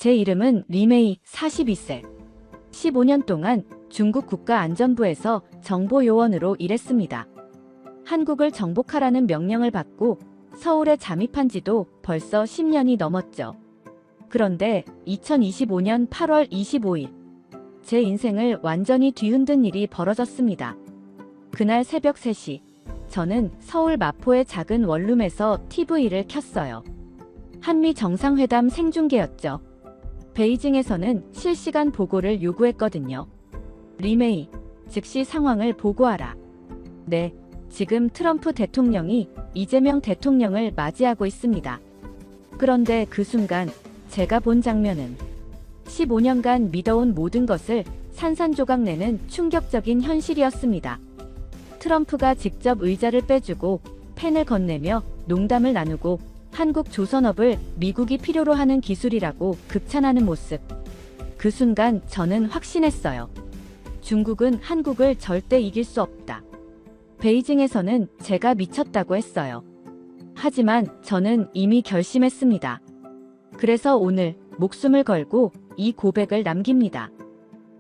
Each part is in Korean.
제 이름은 리메이 42세. 15년 동안 중국 국가안전부에서 정보요원으로 일했습니다. 한국을 정복하라는 명령을 받고 서울에 잠입한 지도 벌써 10년이 넘었죠. 그런데 2025년 8월 25일, 제 인생을 완전히 뒤흔든 일이 벌어졌습니다. 그날 새벽 3시, 저는 서울 마포의 작은 원룸에서 TV를 켰어요. 한미 정상회담 생중계였죠. 베이징에서는 실시간 보고를 요구했거든요. 리메이, 즉시 상황을 보고하라. 네, 지금 트럼프 대통령이 이재명 대통령을 맞이하고 있습니다. 그런데 그 순간 제가 본 장면은 15년간 믿어온 모든 것을 산산조각 내는 충격적인 현실이었습니다. 트럼프가 직접 의자를 빼주고 펜을 건네며 농담을 나누고 한국 조선업을 미국이 필요로 하는 기술이라고 극찬하는 모습. 그 순간 저는 확신했어요. 중국은 한국을 절대 이길 수 없다. 베이징에서는 제가 미쳤다고 했어요. 하지만 저는 이미 결심했습니다. 그래서 오늘 목숨을 걸고 이 고백을 남깁니다.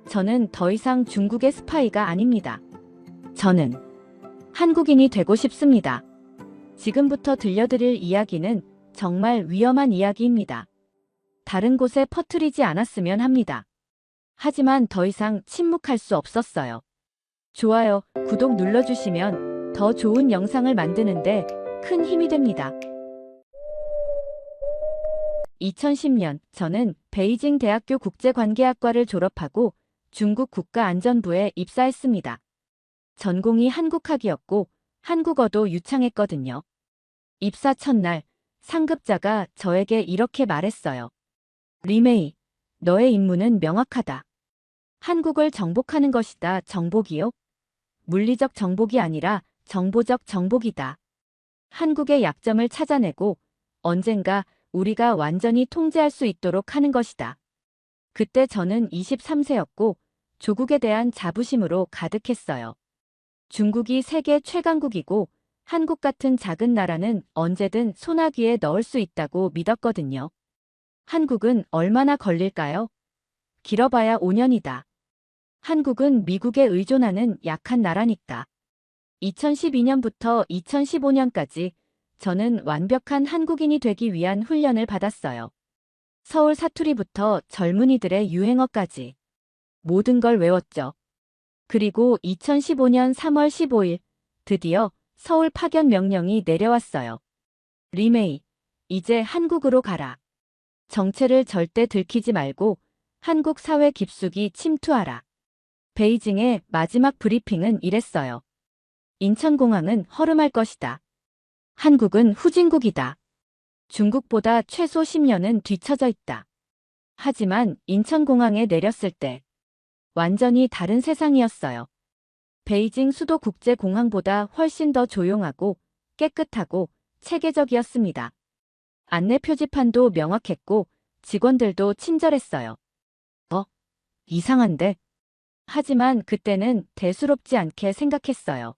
저는 더 이상 중국의 스파이가 아닙니다. 저는 한국인이 되고 싶습니다. 지금부터 들려드릴 이야기는 정말 위험한 이야기입니다. 다른 곳에 퍼뜨리지 않았으면 합니다. 하지만 더 이상 침묵할 수 없었어요. 좋아요, 구독 눌러주시면 더 좋은 영상을 만드는데 큰 힘이 됩니다. 2010년 저는 베이징 대학교 국제관계학과를 졸업하고 중국 국가안전부에 입사했습니다. 전공이 한국학이었고 한국어도 유창했거든요. 입사 첫날 상급자가 저에게 이렇게 말했어요. 리메이, 너의 임무는 명확하다. 한국을 정복하는 것이다. 정복이요? 물리적 정복이 아니라 정보적 정복이다. 한국의 약점을 찾아내고 언젠가 우리가 완전히 통제할 수 있도록 하는 것이다. 그때 저는 23세였고 조국에 대한 자부심으로 가득했어요. 중국이 세계 최강국이고 한국 같은 작은 나라는 언제든 소나기에 넣을 수 있다고 믿었거든요. 한국은 얼마나 걸릴까요? 길어봐야 5년이다. 한국은 미국에 의존하는 약한 나라니까. 2012년부터 2015년까지 저는 완벽한 한국인이 되기 위한 훈련을 받았어요. 서울 사투리부터 젊은이들의 유행어까지 모든 걸 외웠죠. 그리고 2015년 3월 15일 드디어 서울 파견 명령이 내려왔어요. 리메이, 이제 한국으로 가라. 정체를 절대 들키지 말고 한국 사회 깊숙이 침투하라. 베이징의 마지막 브리핑은 이랬어요. 인천공항은 허름할 것이다. 한국은 후진국이다. 중국보다 최소 10년은 뒤처져 있다. 하지만 인천공항에 내렸을 때 완전히 다른 세상이었어요. 베이징 수도 국제공항보다 훨씬 더 조용하고 깨끗하고 체계적이었습니다. 안내 표지판도 명확했고 직원들도 친절했어요. 이상한데? 하지만 그때는 대수롭지 않게 생각했어요.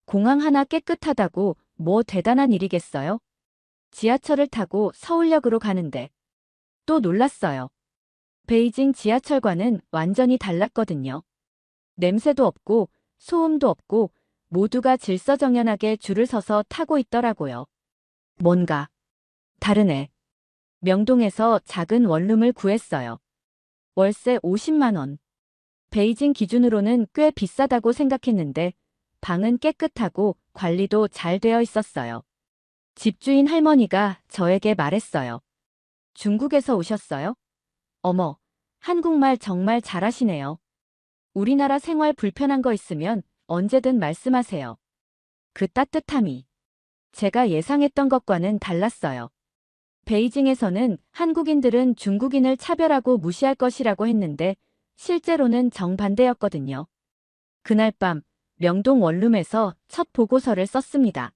공항 하나 깨끗하다고 뭐 대단한 일이겠어요? 지하철을 타고 서울역으로 가는데 또 놀랐어요. 베이징 지하철과는 완전히 달랐거든요. 냄새도 없고 소음도 없고 모두가 질서정연하게 줄을 서서 타고 있더라고요. 뭔가 다르네. 명동에서 작은 원룸을 구했어요. 월세 50만 원. 베이징 기준으로는 꽤 비싸다고 생각했는데 방은 깨끗하고 관리도 잘 되어 있었어요. 집주인 할머니가 저에게 말했어요. 중국에서 오셨어요? 어머, 한국말 정말 잘하시네요. 우리나라 생활 불편한 거 있으면 언제든 말씀하세요. 그 따뜻함이 제가 예상했던 것과는 달랐어요. 베이징에서는 한국인들은 중국인을 차별하고 무시할 것이라고 했는데 실제로는 정반대였거든요. 그날 밤 명동 원룸에서 첫 보고서를 썼습니다.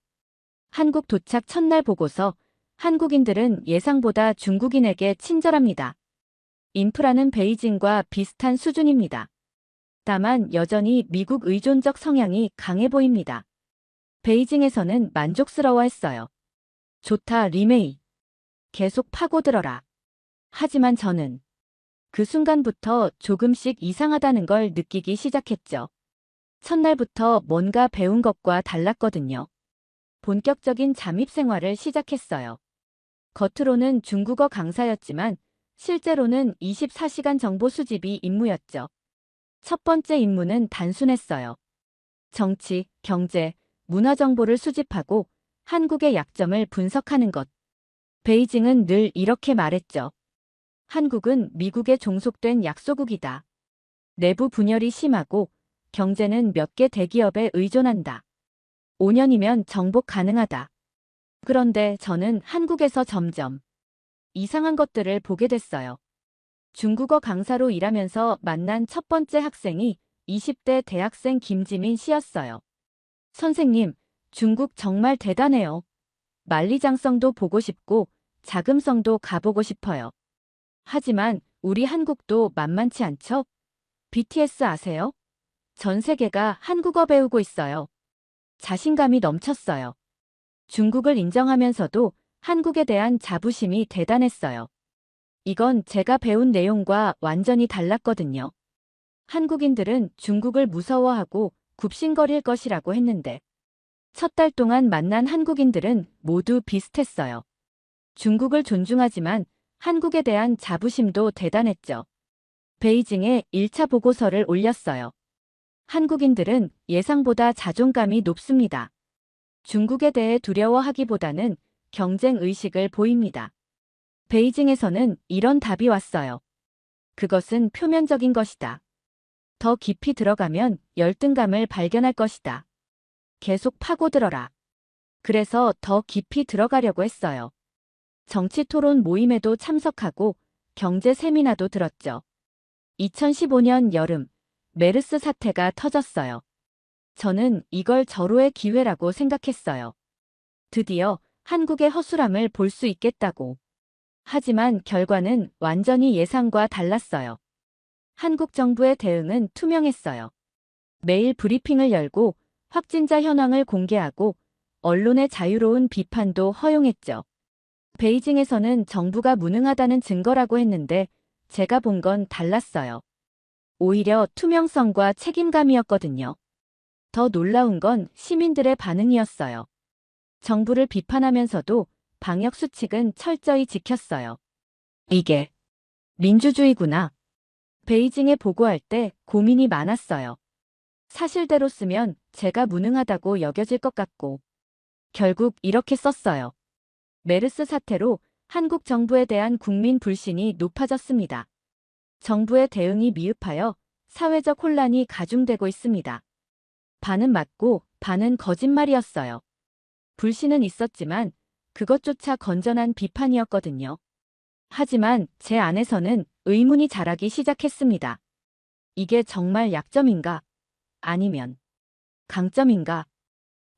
한국 도착 첫날 보고서. 한국인들은 예상보다 중국인에게 친절합니다. 인프라는 베이징과 비슷한 수준입니다. 다만 여전히 미국 의존적 성향이 강해 보입니다. 베이징에서는 만족스러워했어요. 좋다, 리메이. 계속 파고들어라. 하지만 저는 그 순간부터 조금씩 이상하다는 걸 느끼기 시작했죠. 첫날부터 뭔가 배운 것과 달랐거든요. 본격적인 잠입 생활을 시작했어요. 겉으로는 중국어 강사였지만 실제로는 24시간 정보 수집이 임무였죠. 첫 번째 임무는 단순했어요. 정치, 경제, 문화 정보를 수집하고 한국의 약점을 분석하는 것. 베이징은 늘 이렇게 말했죠. 한국은 미국에 종속된 약소국이다. 내부 분열이 심하고 경제는 몇 개 대기업에 의존한다. 5년이면 정복 가능하다. 그런데 저는 한국에서 점점 이상한 것들을 보게 됐어요. 중국어 강사로 일하면서 만난 첫 번째 학생이 20대 대학생 김지민 씨였어요. 선생님, 중국 정말 대단해요. 만리장성도 보고 싶고 자금성도 가보고 싶어요. 하지만 우리 한국도 만만치 않죠? BTS 아세요? 전 세계가 한국어 배우고 있어요. 자신감이 넘쳤어요. 중국을 인정하면서도 한국에 대한 자부심이 대단했어요. 이건 제가 배운 내용과 완전히 달랐거든요. 한국인들은 중국을 무서워하고 굽신거릴 것이라고 했는데 첫 달 동안 만난 한국인들은 모두 비슷했어요. 중국을 존중하지만 한국에 대한 자부심도 대단했죠. 베이징에 1차 보고서를 올렸어요. 한국인들은 예상보다 자존감이 높습니다. 중국에 대해 두려워하기보다는 경쟁 의식을 보입니다. 베이징에서는 이런 답이 왔어요. 그것은 표면적인 것이다. 더 깊이 들어가면 열등감을 발견할 것이다. 계속 파고들어라. 그래서 더 깊이 들어가려고 했어요. 정치 토론 모임에도 참석하고 경제 세미나도 들었죠. 2015년 여름, 메르스 사태가 터졌어요. 저는 이걸 절호의 기회라고 생각했어요. 드디어 한국의 허술함을 볼 수 있겠다고. 하지만 결과는 완전히 예상과 달랐어요. 한국 정부의 대응은 투명했어요. 매일 브리핑을 열고 확진자 현황을 공개하고 언론의 자유로운 비판도 허용했죠. 베이징에서는 정부가 무능하다는 증거라고 했는데 제가 본 건 달랐어요. 오히려 투명성과 책임감이었거든요. 더 놀라운 건 시민들의 반응이었어요. 정부를 비판하면서도 방역 수칙은 철저히 지켰어요. 이게 민주주의구나. 베이징에 보고할 때 고민이 많았어요. 사실대로 쓰면 제가 무능하다고 여겨질 것 같고 결국 이렇게 썼어요. 메르스 사태로 한국 정부에 대한 국민 불신이 높아졌습니다. 정부의 대응이 미흡하여 사회적 혼란이 가중되고 있습니다. 반은 맞고 반은 거짓말이었어요. 불신은 있었지만 그것조차 건전한 비판이었거든요. 하지만 제 안에서는 의문이 자라기 시작했습니다. 이게 정말 약점인가? 아니면 강점인가?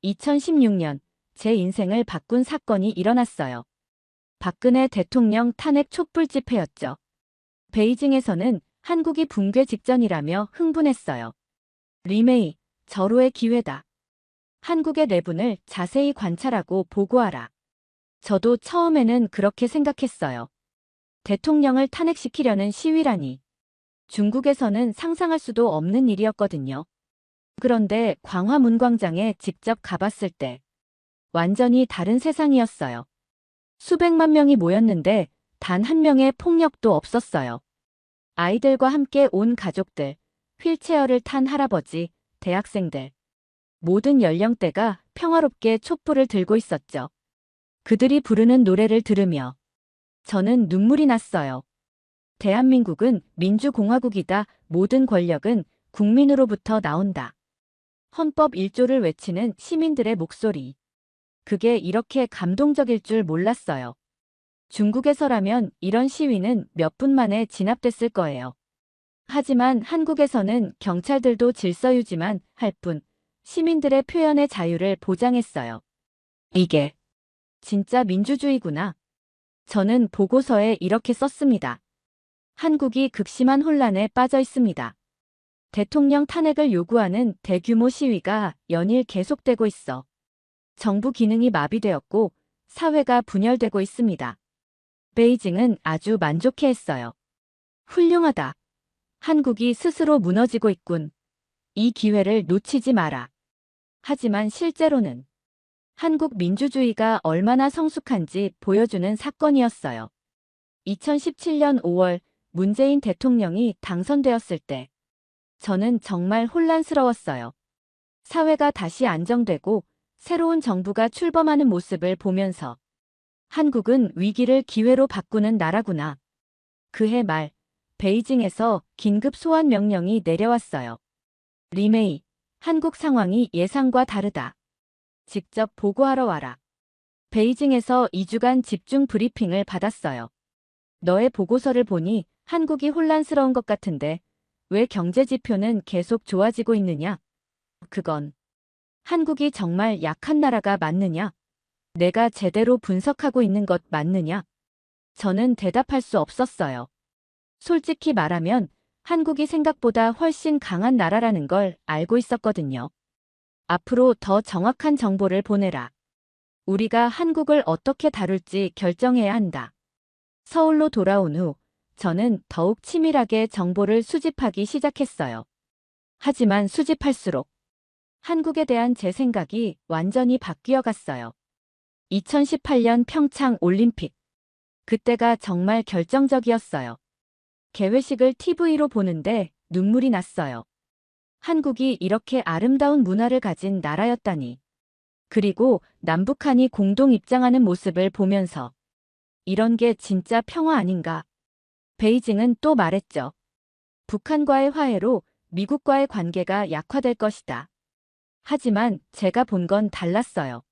2016년 제 인생을 바꾼 사건이 일어났어요. 박근혜 대통령 탄핵 촛불 집회였죠. 베이징에서는 한국이 붕괴 직전이라며 흥분했어요. 리메이, 절호의 기회다. 한국의 내분을 자세히 관찰하고 보고하라. 저도 처음에는 그렇게 생각했어요. 대통령을 탄핵시키려는 시위라니. 중국에서는 상상할 수도 없는 일이었거든요. 그런데 광화문광장에 직접 가봤을 때 완전히 다른 세상이었어요. 수백만 명이 모였는데 단 한 명의 폭력도 없었어요. 아이들과 함께 온 가족들, 휠체어를 탄 할아버지, 대학생들. 모든 연령대가 평화롭게 촛불을 들고 있었죠. 그들이 부르는 노래를 들으며 저는 눈물이 났어요. 대한민국은 민주공화국이다. 모든 권력은 국민으로부터 나온다. 헌법 1조를 외치는 시민들의 목소리. 그게 이렇게 감동적일 줄 몰랐어요. 중국에서라면 이런 시위는 몇 분 만에 진압됐을 거예요. 하지만 한국에서는 경찰들도 질서 유지만 할 뿐 시민들의 표현의 자유를 보장했어요. 이게 진짜 민주주의구나. 저는 보고서에 이렇게 썼습니다. 한국이 극심한 혼란에 빠져 있습니다. 대통령 탄핵을 요구하는 대규모 시위가 연일 계속되고 있어. 정부 기능이 마비되었고 사회가 분열되고 있습니다. 베이징은 아주 만족해했어요. 훌륭하다. 한국이 스스로 무너지고 있군. 이 기회를 놓치지 마라. 하지만 실제로는 한국 민주주의가 얼마나 성숙한지 보여주는 사건이었어요. 2017년 5월 문재인 대통령이 당선되었을 때 저는 정말 혼란스러웠어요. 사회가 다시 안정되고 새로운 정부가 출범하는 모습을 보면서 한국은 위기를 기회로 바꾸는 나라구나. 그해 말 베이징에서 긴급 소환 명령이 내려왔어요. 리메이, 한국 상황이 예상과 다르다. 직접 보고하러 와라. 베이징에서 2주간 집중 브리핑을 받았어요. 너의 보고서를 보니 한국이 혼란스러운 것 같은데 왜 경제 지표는 계속 좋아지고 있느냐? 그건 한국이 정말 약한 나라가 맞느냐? 내가 제대로 분석하고 있는 것 맞느냐? 저는 대답할 수 없었어요. 솔직히 말하면 한국이 생각보다 훨씬 강한 나라라는 걸 알고 있었거든요. 앞으로 더 정확한 정보를 보내라. 우리가 한국을 어떻게 다룰지 결정해야 한다. 서울로 돌아온 후 저는 더욱 치밀하게 정보를 수집하기 시작했어요. 하지만 수집할수록 한국에 대한 제 생각이 완전히 바뀌어 갔어요. 2018년 평창 올림픽. 그때가 정말 결정적이었어요. 개회식을 TV로 보는데 눈물이 났어요. 한국이 이렇게 아름다운 문화를 가진 나라였다니. 그리고 남북한이 공동 입장하는 모습을 보면서 이런 게 진짜 평화 아닌가. 베이징은 또 말했죠. 북한과의 화해로 미국과의 관계가 약화될 것이다. 하지만 제가 본 건 달랐어요.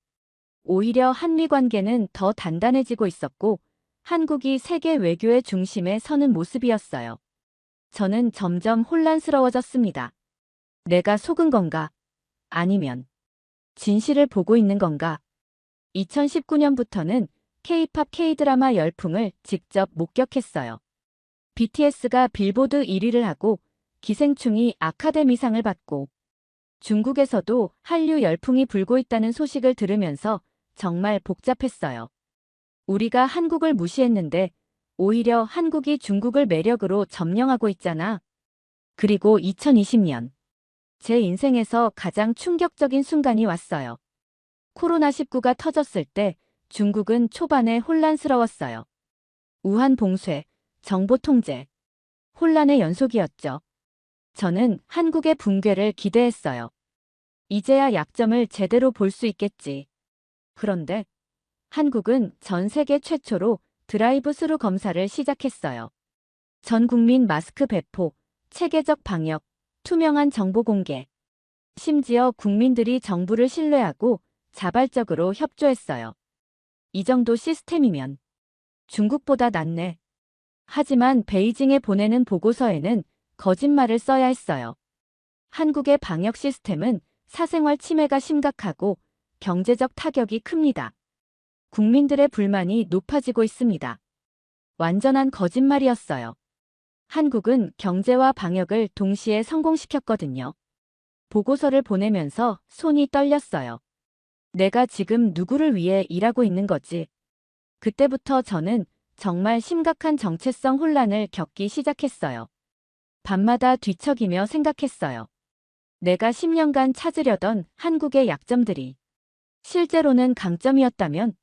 오히려 한미 관계는 더 단단해지고 있었고 한국이 세계 외교의 중심에 서는 모습이었어요. 저는 점점 혼란스러워졌습니다. 내가 속은 건가? 아니면 진실을 보고 있는 건가? 2019년부터는 K-팝 K-드라마 열풍을 직접 목격했어요. BTS가 빌보드 1위를 하고 기생충이 아카데미상을 받고 중국에서도 한류 열풍이 불고 있다는 소식을 들으면서 정말 복잡했어요. 우리가 한국을 무시했는데 오히려 한국이 중국을 매력으로 점령하고 있잖아. 그리고 2020년 제 인생에서 가장 충격적인 순간이 왔어요. 코로나19가 터졌을 때 중국은 초반에 혼란스러웠어요. 우한 봉쇄, 정보 통제, 혼란의 연속이었죠. 저는 한국의 붕괴를 기대했어요. 이제야 약점을 제대로 볼 수 있겠지. 그런데 한국은 전 세계 최초로 드라이브 스루 검사를 시작했어요. 전 국민 마스크 배포, 체계적 방역, 투명한 정보 공개. 심지어 국민들이 정부를 신뢰하고 자발적으로 협조했어요. 이 정도 시스템이면 중국보다 낫네. 하지만 베이징에 보내는 보고서에는 거짓말을 써야 했어요. 한국의 방역 시스템은 사생활 침해가 심각하고 경제적 타격이 큽니다. 국민들의 불만이 높아지고 있습니다. 완전한 거짓말이었어요. 한국은 경제와 방역을 동시에 성공시켰거든요. 보고서를 보내면서 손이 떨렸어요. 내가 지금 누구를 위해 일하고 있는 거지? 그때부터 저는 정말 심각한 정체성 혼란을 겪기 시작했어요. 밤마다 뒤척이며 생각했어요. 내가 10년간 찾으려던 한국의 약점들이 실제로는 강점이었다면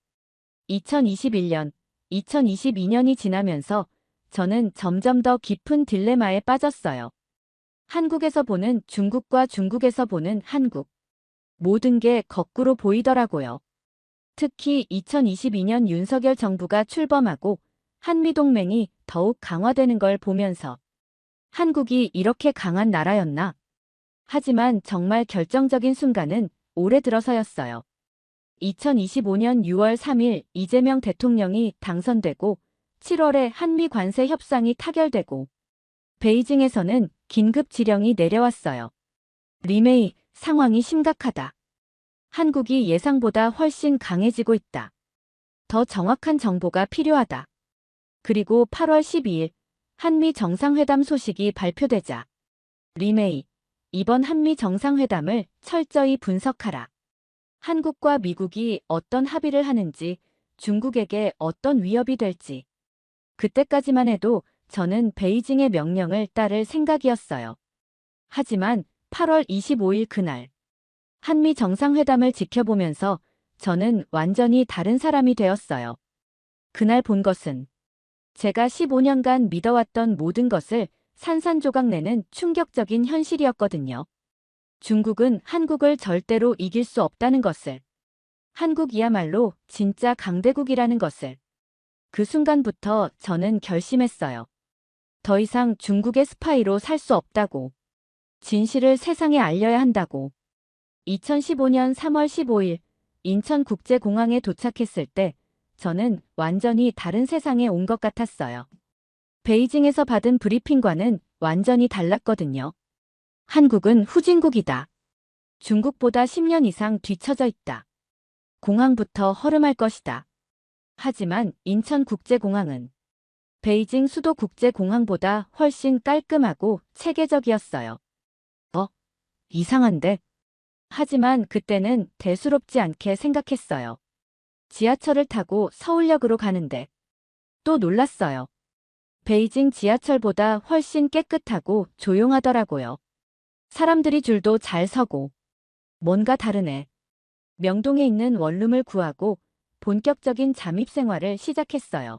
2021년, 2022년이 지나면서 저는 점점 더 깊은 딜레마에 빠졌어요. 한국에서 보는 중국과 중국에서 보는 한국. 모든 게 거꾸로 보이더라고요. 특히 2022년 윤석열 정부가 출범하고 한미동맹이 더욱 강화되는 걸 보면서 한국이 이렇게 강한 나라였나? 하지만 정말 결정적인 순간은 올해 들어서였어요. 2025년 6월 3일 이재명 대통령이 당선되고 7월에 한미 관세 협상이 타결되고 베이징에서는 긴급 지령이 내려왔어요. 리메이, 상황이 심각하다. 한국이 예상보다 훨씬 강해지고 있다. 더 정확한 정보가 필요하다. 그리고 8월 12일 한미 정상회담 소식이 발표되자 리메이, 이번 한미 정상회담을 철저히 분석하라. 한국과 미국이 어떤 합의를 하는지, 중국에게 어떤 위협이 될지, 그때까지만 해도 저는 베이징의 명령을 따를 생각이었어요. 하지만 8월 25일 그날, 한미 정상회담을 지켜보면서 저는 완전히 다른 사람이 되었어요. 그날 본 것은 제가 15년간 믿어왔던 모든 것을 산산조각 내는 충격적인 현실이었거든요. 중국은 한국을 절대로 이길 수 없다는 것을, 한국이야말로 진짜 강대국이라는 것을. 그 순간부터 저는 결심했어요. 더 이상 중국의 스파이로 살 수 없다고. 진실을 세상에 알려야 한다고. 2015년 3월 15일 인천국제공항에 도착했을 때 저는 완전히 다른 세상에 온 것 같았어요. 베이징에서 받은 브리핑과는 완전히 달랐거든요. 한국은 후진국이다. 중국보다 10년 이상 뒤처져 있다. 공항부터 허름할 것이다. 하지만 인천국제공항은 베이징 수도국제공항보다 훨씬 깔끔하고 체계적이었어요. 이상한데? 하지만 그때는 대수롭지 않게 생각했어요. 지하철을 타고 서울역으로 가는데 또 놀랐어요. 베이징 지하철보다 훨씬 깨끗하고 조용하더라고요. 사람들이 줄도 잘 서고 뭔가 다르네. 명동에 있는 원룸을 구하고 본격적인 잠입 생활을 시작했어요.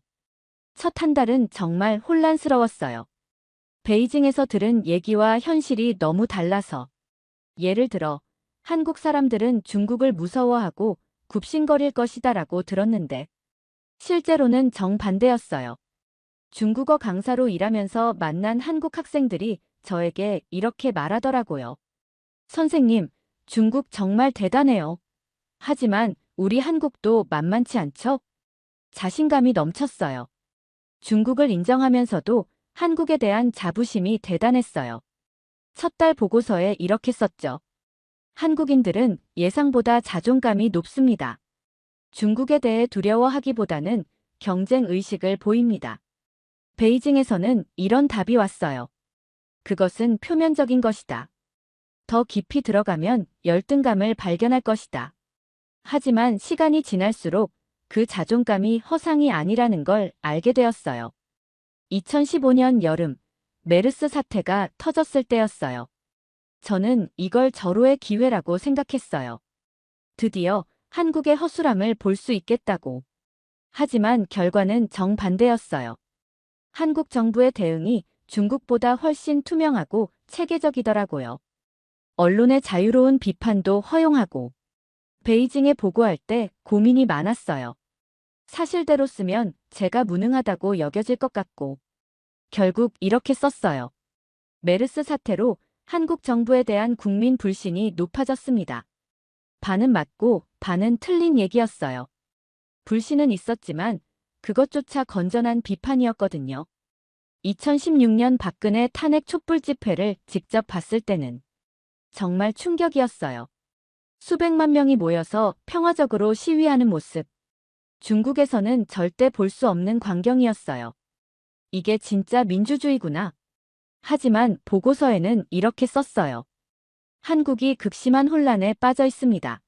첫 한 달은 정말 혼란스러웠어요. 베이징에서 들은 얘기와 현실이 너무 달라서. 예를 들어 한국 사람들은 중국을 무서워하고 굽신거릴 것이다라고 들었는데 실제로는 정반대였어요. 중국어 강사로 일하면서 만난 한국 학생들이 저에게 이렇게 말하더라고요. 선생님, 중국 정말 대단해요. 하지만 우리 한국도 만만치 않죠? 자신감이 넘쳤어요. 중국을 인정하면서도 한국에 대한 자부심이 대단했어요. 첫 달 보고서에 이렇게 썼죠. 한국인들은 예상보다 자존감이 높습니다. 중국에 대해 두려워하기보다는 경쟁 의식을 보입니다. 베이징에서는 이런 답이 왔어요. 그것은 표면적인 것이다. 더 깊이 들어가면 열등감을 발견할 것이다. 하지만 시간이 지날수록 그 자존감이 허상이 아니라는 걸 알게 되었어요. 2015년 여름, 메르스 사태가 터졌을 때였어요. 저는 이걸 절호의 기회라고 생각했어요. 드디어 한국의 허술함을 볼 수 있겠다고. 하지만 결과는 정반대였어요. 한국 정부의 대응이 중국보다 훨씬 투명하고 체계적이더라고요. 언론의 자유로운 비판도 허용하고. 베이징에 보고할 때 고민이 많았어요. 사실대로 쓰면 제가 무능하다고 여겨질 것 같고. 결국 이렇게 썼어요. 메르스 사태로 한국 정부에 대한 국민 불신이 높아졌습니다. 반은 맞고 반은 틀린 얘기였어요. 불신은 있었지만 그것조차 건전한 비판이었거든요. 2016년 박근혜 탄핵 촛불 집회를 직접 봤을 때는 정말 충격이었어요. 수백만 명이 모여서 평화적으로 시위하는 모습. 중국에서는 절대 볼 수 없는 광경이었어요. 이게 진짜 민주주의구나. 하지만 보고서에는 이렇게 썼어요. 한국이 극심한 혼란에 빠져 있습니다.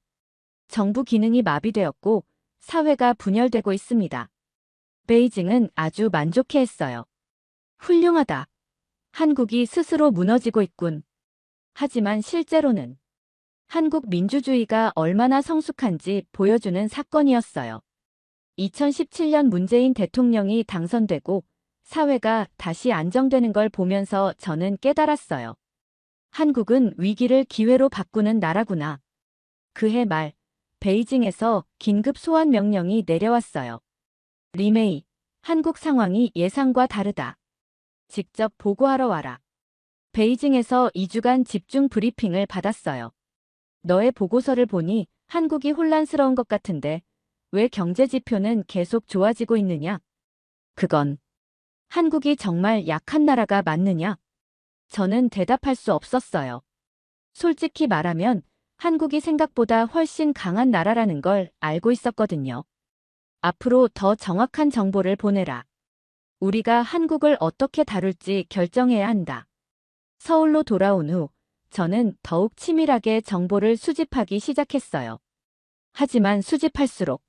정부 기능이 마비되었고 사회가 분열되고 있습니다. 베이징은 아주 만족해했어요. 훌륭하다. 한국이 스스로 무너지고 있군. 하지만 실제로는 한국 민주주의가 얼마나 성숙한지 보여주는 사건이었어요. 2017년 문재인 대통령이 당선되고 사회가 다시 안정되는 걸 보면서 저는 깨달았어요. 한국은 위기를 기회로 바꾸는 나라구나. 그해 말, 베이징에서 긴급 소환 명령이 내려왔어요. 리메이, 한국 상황이 예상과 다르다. 직접 보고하러 와라. 베이징에서 2주간 집중 브리핑을 받았어요. 너의 보고서를 보니 한국이 혼란스러운 것 같은데 왜 경제 지표는 계속 좋아지고 있느냐? 그건 한국이 정말 약한 나라가 맞느냐? 저는 대답할 수 없었어요. 솔직히 말하면 한국이 생각보다 훨씬 강한 나라라는 걸 알고 있었거든요. 앞으로 더 정확한 정보를 보내라. 우리가 한국을 어떻게 다룰지 결정해야 한다. 서울로 돌아온 후 저는 더욱 치밀하게 정보를 수집하기 시작했어요. 하지만 수집할수록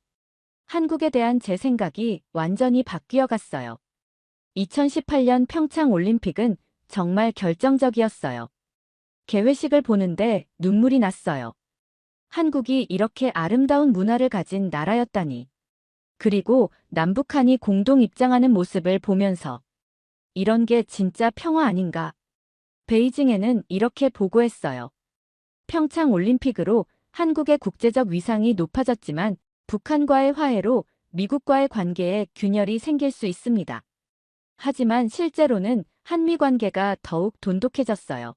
한국에 대한 제 생각이 완전히 바뀌어 갔어요. 2018년 평창 올림픽은 정말 결정적이었어요. 개회식을 보는데 눈물이 났어요. 한국이 이렇게 아름다운 문화를 가진 나라였다니. 그리고 남북한이 공동 입장하는 모습을 보면서 이런 게 진짜 평화 아닌가. 베이징에는 이렇게 보고했어요. 평창 올림픽으로 한국의 국제적 위상이 높아졌지만 북한과의 화해로 미국과의 관계에 균열이 생길 수 있습니다. 하지만 실제로는 한미 관계가 더욱 돈독해졌어요.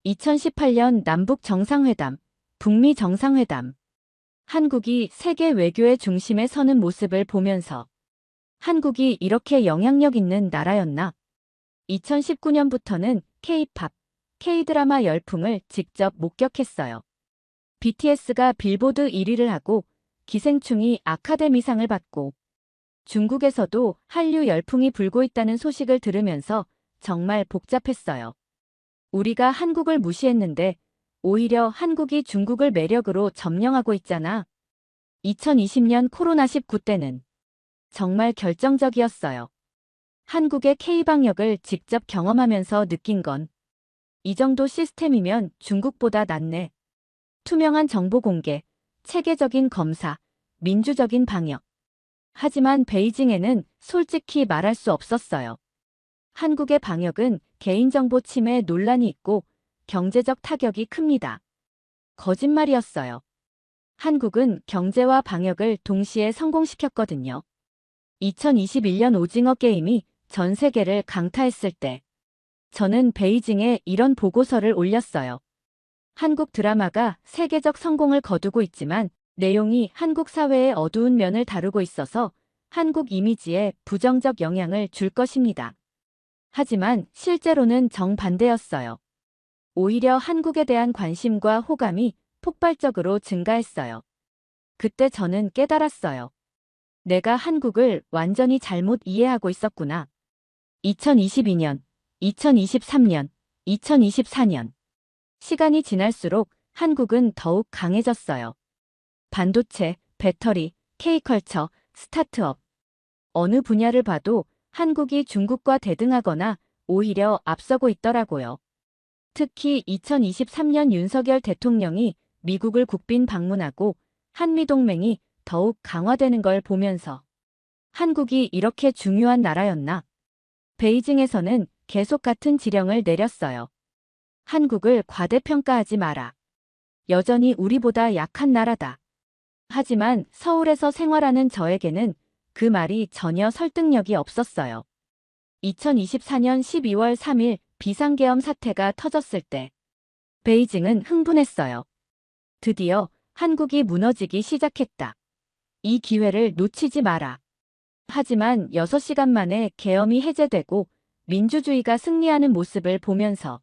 2018년 남북 정상회담, 북미 정상회담. 한국이 세계 외교의 중심에 서는 모습을 보면서 한국이 이렇게 영향력 있는 나라였나? 2019년부터는 K-팝, K-드라마 열풍을 직접 목격했어요. BTS가 빌보드 1위를 하고 기생충이 아카데미상을 받고 중국에서도 한류 열풍이 불고 있다는 소식을 들으면서 정말 복잡했어요. 우리가 한국을 무시했는데 오히려 한국이 중국을 매력으로 점령하고 있잖아. 2020년 코로나19 때는 정말 결정적이었어요. 한국의 K-방역을 직접 경험하면서 느낀 건 이 정도 시스템이면 중국보다 낫네. 투명한 정보 공개, 체계적인 검사, 민주적인 방역. 하지만 베이징에는 솔직히 말할 수 없었어요. 한국의 방역은 개인정보 침해 논란이 있고 경제적 타격이 큽니다. 거짓말이었어요. 한국은 경제와 방역을 동시에 성공시켰거든요. 2021년 오징어 게임이 전 세계를 강타했을 때 저는 베이징에 이런 보고서를 올렸어요. 한국 드라마가 세계적 성공을 거두고 있지만 내용이 한국 사회의 어두운 면을 다루고 있어서 한국 이미지에 부정적 영향을 줄 것입니다. 하지만 실제로는 정반대였어요. 오히려 한국에 대한 관심과 호감이 폭발적으로 증가했어요. 그때 저는 깨달았어요. 내가 한국을 완전히 잘못 이해하고 있었구나. 2022년, 2023년, 2024년. 시간이 지날수록 한국은 더욱 강해졌어요. 반도체, 배터리, K컬처, 스타트업. 어느 분야를 봐도 한국이 중국과 대등하거나 오히려 앞서고 있더라고요. 특히 2023년 윤석열 대통령이 미국을 국빈 방문하고 한미동맹이 더욱 강화되는 걸 보면서 한국이 이렇게 중요한 나라였나? 베이징에서는 계속 같은 지령을 내렸어요. 한국을 과대평가하지 마라. 여전히 우리보다 약한 나라다. 하지만 서울에서 생활하는 저에게는 그 말이 전혀 설득력이 없었어요. 2024년 12월 3일 비상계엄 사태가 터졌을 때 베이징은 흥분했어요. 드디어 한국이 무너지기 시작했다. 이 기회를 놓치지 마라. 하지만 6시간 만에 계엄이 해제되고 민주주의가 승리하는 모습을 보면서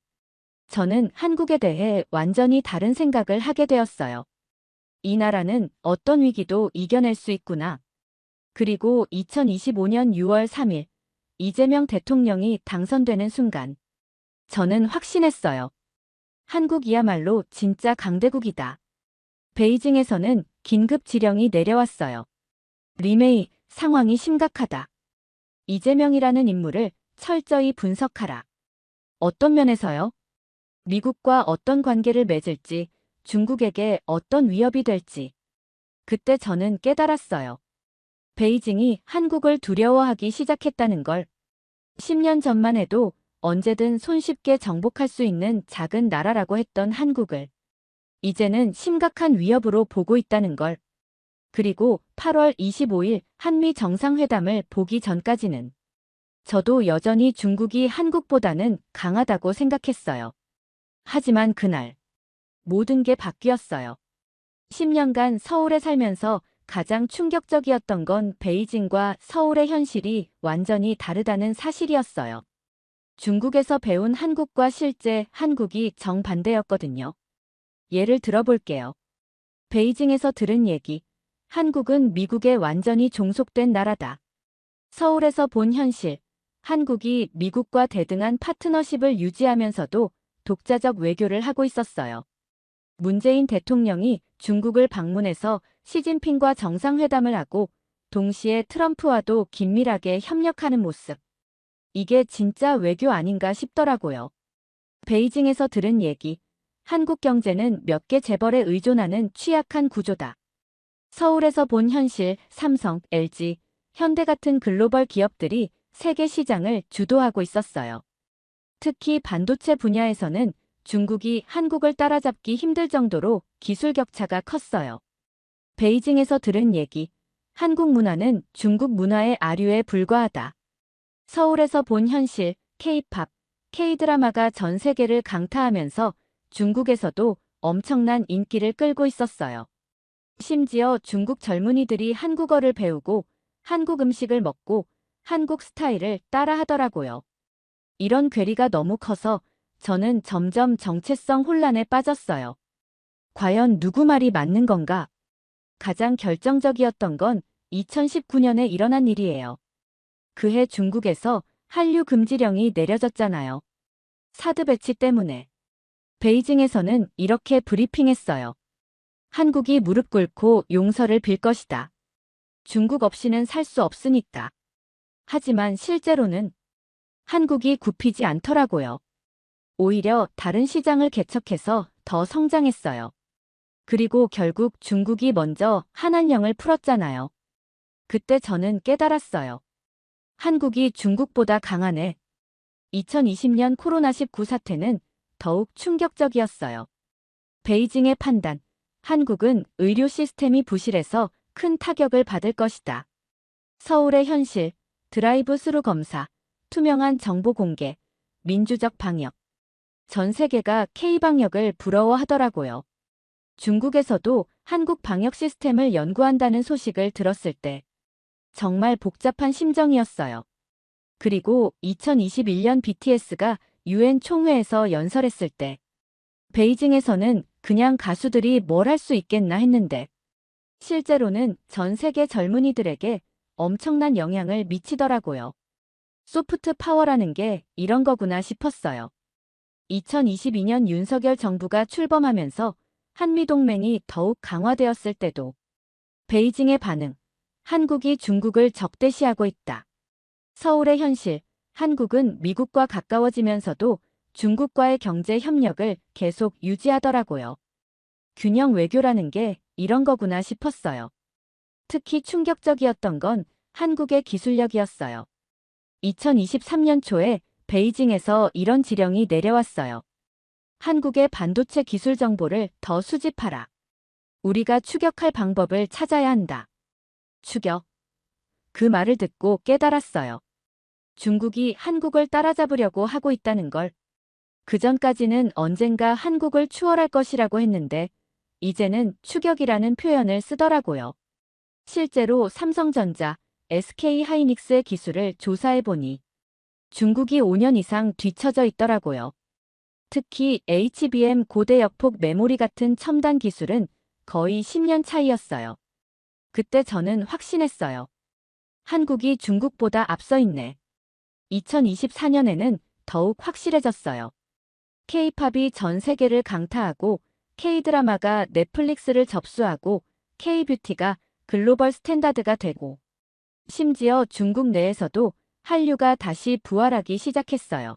저는 한국에 대해 완전히 다른 생각을 하게 되었어요. 이 나라는 어떤 위기도 이겨낼 수 있구나. 그리고 2025년 6월 3일 이재명 대통령이 당선되는 순간 저는 확신했어요. 한국이야말로 진짜 강대국이다. 베이징에서는 긴급 지령이 내려왔어요. 리메이, 상황이 심각하다. 이재명이라는 인물을 철저히 분석하라. 어떤 면에서요? 미국과 어떤 관계를 맺을지, 중국에게 어떤 위협이 될지. 그때 저는 깨달았어요. 베이징이 한국을 두려워하기 시작했다는 걸. 10년 전만 해도 언제든 손쉽게 정복할 수 있는 작은 나라라고 했던 한국을 이제는 심각한 위협으로 보고 있다는 걸. 그리고 8월 25일 한미 정상회담을 보기 전까지는 저도 여전히 중국이 한국보다는 강하다고 생각했어요. 하지만 그날 모든 게 바뀌었어요. 10년간 서울에 살면서 가장 충격적이었던 건 베이징과 서울의 현실이 완전히 다르다는 사실이었어요. 중국에서 배운 한국과 실제 한국이 정반대였거든요. 예를 들어볼게요. 베이징에서 들은 얘기. 한국은 미국에 완전히 종속된 나라다. 서울에서 본 현실. 한국이 미국과 대등한 파트너십을 유지하면서도 독자적 외교를 하고 있었어요. 문재인 대통령이 중국을 방문해서 시진핑과 정상회담을 하고 동시에 트럼프와도 긴밀하게 협력하는 모습. 이게 진짜 외교 아닌가 싶더라고요. 베이징에서 들은 얘기. 한국 경제는 몇 개 재벌에 의존하는 취약한 구조다. 서울에서 본 현실, 삼성, LG, 현대 같은 글로벌 기업들이 세계 시장을 주도하고 있었어요. 특히 반도체 분야에서는 중국이 한국을 따라잡기 힘들 정도로 기술 격차가 컸어요. 베이징에서 들은 얘기. 한국 문화는 중국 문화의 아류에 불과하다. 서울에서 본 현실, K-팝, K-드라마가 전 세계를 강타하면서 중국에서도 엄청난 인기를 끌고 있었어요. 심지어 중국 젊은이들이 한국어를 배우고 한국 음식을 먹고 한국 스타일을 따라 하더라고요. 이런 괴리가 너무 커서 저는 점점 정체성 혼란에 빠졌어요. 과연 누구 말이 맞는 건가? 가장 결정적이었던 건 2019년에 일어난 일이에요. 그해 중국에서 한류 금지령이 내려졌잖아요. 사드 배치 때문에. 베이징에서는 이렇게 브리핑했어요. 한국이 무릎 꿇고 용서를 빌 것이다. 중국 없이는 살 수 없으니까. 하지만 실제로는 한국이 굽히지 않더라고요. 오히려 다른 시장을 개척해서 더 성장했어요. 그리고 결국 중국이 먼저 한한령을 풀었잖아요. 그때 저는 깨달았어요. 한국이 중국보다 강하네. 2020년 코로나19 사태는 더욱 충격적이었어요. 베이징의 판단. 한국은 의료 시스템이 부실해서 큰 타격을 받을 것이다. 서울의 현실. 드라이브 스루 검사. 투명한 정보 공개. 민주적 방역. 전 세계가 K-방역을 부러워하더라고요. 중국에서도 한국 방역 시스템을 연구한다는 소식을 들었을 때 정말 복잡한 심정이었어요. 그리고 2021년 BTS가 UN 총회에서 연설했을 때 베이징에서는 그냥 가수들이 뭘 할 수 있겠나 했는데 실제로는 전 세계 젊은이들에게 엄청난 영향을 미치더라고요. 소프트 파워라는 게 이런 거구나 싶었어요. 2022년 윤석열 정부가 출범하면서 한미동맹이 더욱 강화되었을 때도 베이징의 반응. 한국이 중국을 적대시하고 있다. 서울의 현실. 한국은 미국과 가까워지면서도 중국과의 경제 협력을 계속 유지하더라고요. 균형 외교라는 게 이런 거구나 싶었어요. 특히 충격적이었던 건 한국의 기술력이었어요. 2023년 초에 베이징에서 이런 지령이 내려왔어요. 한국의 반도체 기술 정보를 더 수집하라. 우리가 추격할 방법을 찾아야 한다. 추격. 그 말을 듣고 깨달았어요. 중국이 한국을 따라잡으려고 하고 있다는 걸. 그전까지는 언젠가 한국을 추월할 것이라고 했는데 이제는 추격이라는 표현을 쓰더라고요. 실제로 삼성전자, SK하이닉스의 기술을 조사해보니 중국이 5년 이상 뒤처져 있더라고요. 특히 HBM 고대 역폭 메모리 같은 첨단 기술은 거의 10년 차이였어요. 그때 저는 확신했어요. 한국이 중국보다 앞서 있네. 2024년에는 더욱 확실해졌어요. K-팝이 전 세계를 강타하고 K-드라마가 넷플릭스를 접수하고 K-뷰티가 글로벌 스탠다드가 되고 심지어 중국 내에서도 한류가 다시 부활하기 시작했어요.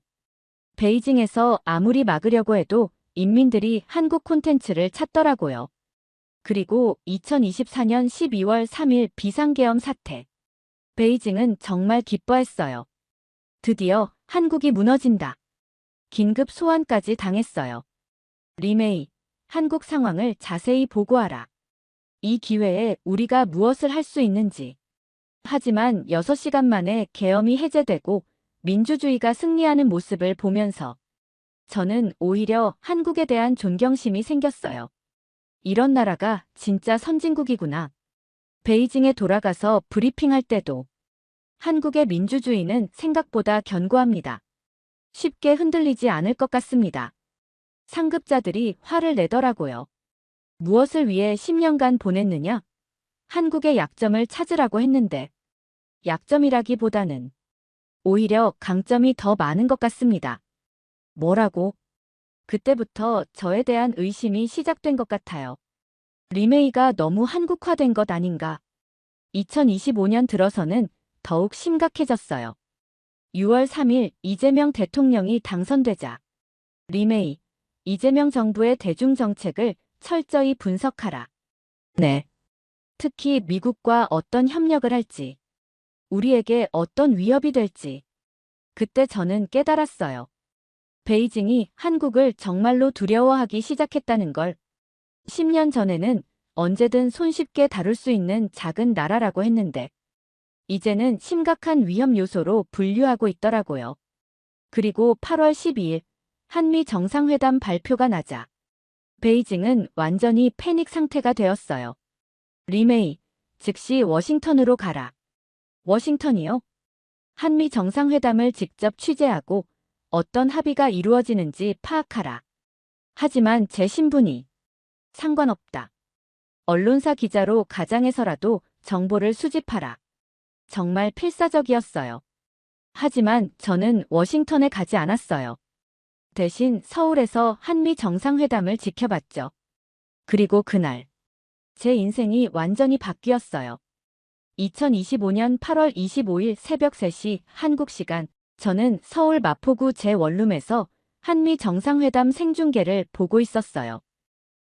베이징에서 아무리 막으려고 해도 인민들이 한국 콘텐츠를 찾더라고요. 그리고 2024년 12월 3일 비상계엄 사태. 베이징은 정말 기뻐했어요. 드디어 한국이 무너진다. 긴급 소환까지 당했어요. 리메이, 한국 상황을 자세히 보고하라. 이 기회에 우리가 무엇을 할 수 있는지. 하지만 6시간 만에 계엄이 해제되고 민주주의가 승리하는 모습을 보면서 저는 오히려 한국에 대한 존경심이 생겼어요. 이런 나라가 진짜 선진국이구나. 베이징에 돌아가서 브리핑할 때도 한국의 민주주의는 생각보다 견고합니다. 쉽게 흔들리지 않을 것 같습니다. 상급자들이 화를 내더라고요. 무엇을 위해 10년간 보냈느냐? 한국의 약점을 찾으라고 했는데 약점이라기보다는 오히려 강점이 더 많은 것 같습니다. 뭐라고? 그때부터 저에 대한 의심이 시작된 것 같아요. 리메이가 너무 한국화된 것 아닌가? 2025년 들어서는 더욱 심각해졌어요. 6월 3일 이재명 대통령이 당선되자 리메이, 이재명 정부의 대중정책을 철저히 분석하라. 네. 특히 미국과 어떤 협력을 할지, 우리에게 어떤 위협이 될지. 그때 저는 깨달았어요. 베이징이 한국을 정말로 두려워하기 시작했다는 걸. 10년 전에는 언제든 손쉽게 다룰 수 있는 작은 나라라고 했는데, 이제는 심각한 위험 요소로 분류하고 있더라고요. 그리고 8월 12일 한미 정상회담 발표가 나자 베이징은 완전히 패닉 상태가 되었어요. 리메이, 즉시 워싱턴으로 가라. 워싱턴이요? 한미 정상회담을 직접 취재하고 어떤 합의가 이루어지는지 파악하라. 하지만 제 신분이 상관없다. 언론사 기자로 가장해서라도 정보를 수집하라. 정말 필사적이었어요. 하지만 저는 워싱턴에 가지 않았어요. 대신 서울에서 한미 정상회담을 지켜봤죠. 그리고 그날 제 인생이 완전히 바뀌었어요. 2025년 8월 25일 새벽 3시 한국 시간, 저는 서울 마포구 제 원룸에서 한미 정상회담 생중계를 보고 있었어요.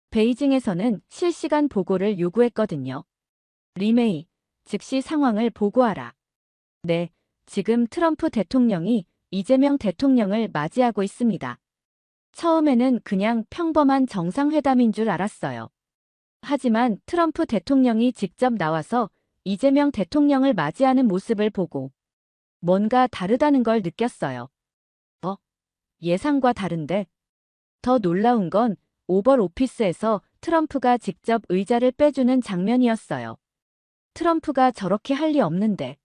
베이징에서는 실시간 보고를 요구했거든요. 리메이, 즉시 상황을 보고하라. 네, 지금 트럼프 대통령이 이재명 대통령을 맞이하고 있습니다. 처음에는 그냥 평범한 정상회담인 줄 알았어요. 하지만 트럼프 대통령이 직접 나와서 이재명 대통령을 맞이하는 모습을 보고 뭔가 다르다는 걸 느꼈어요. 예상과 다른데? 더 놀라운 건 오벌 오피스에서 트럼프가 직접 의자를 빼주는 장면이었어요. 트럼프가 저렇게 할 리 없는데.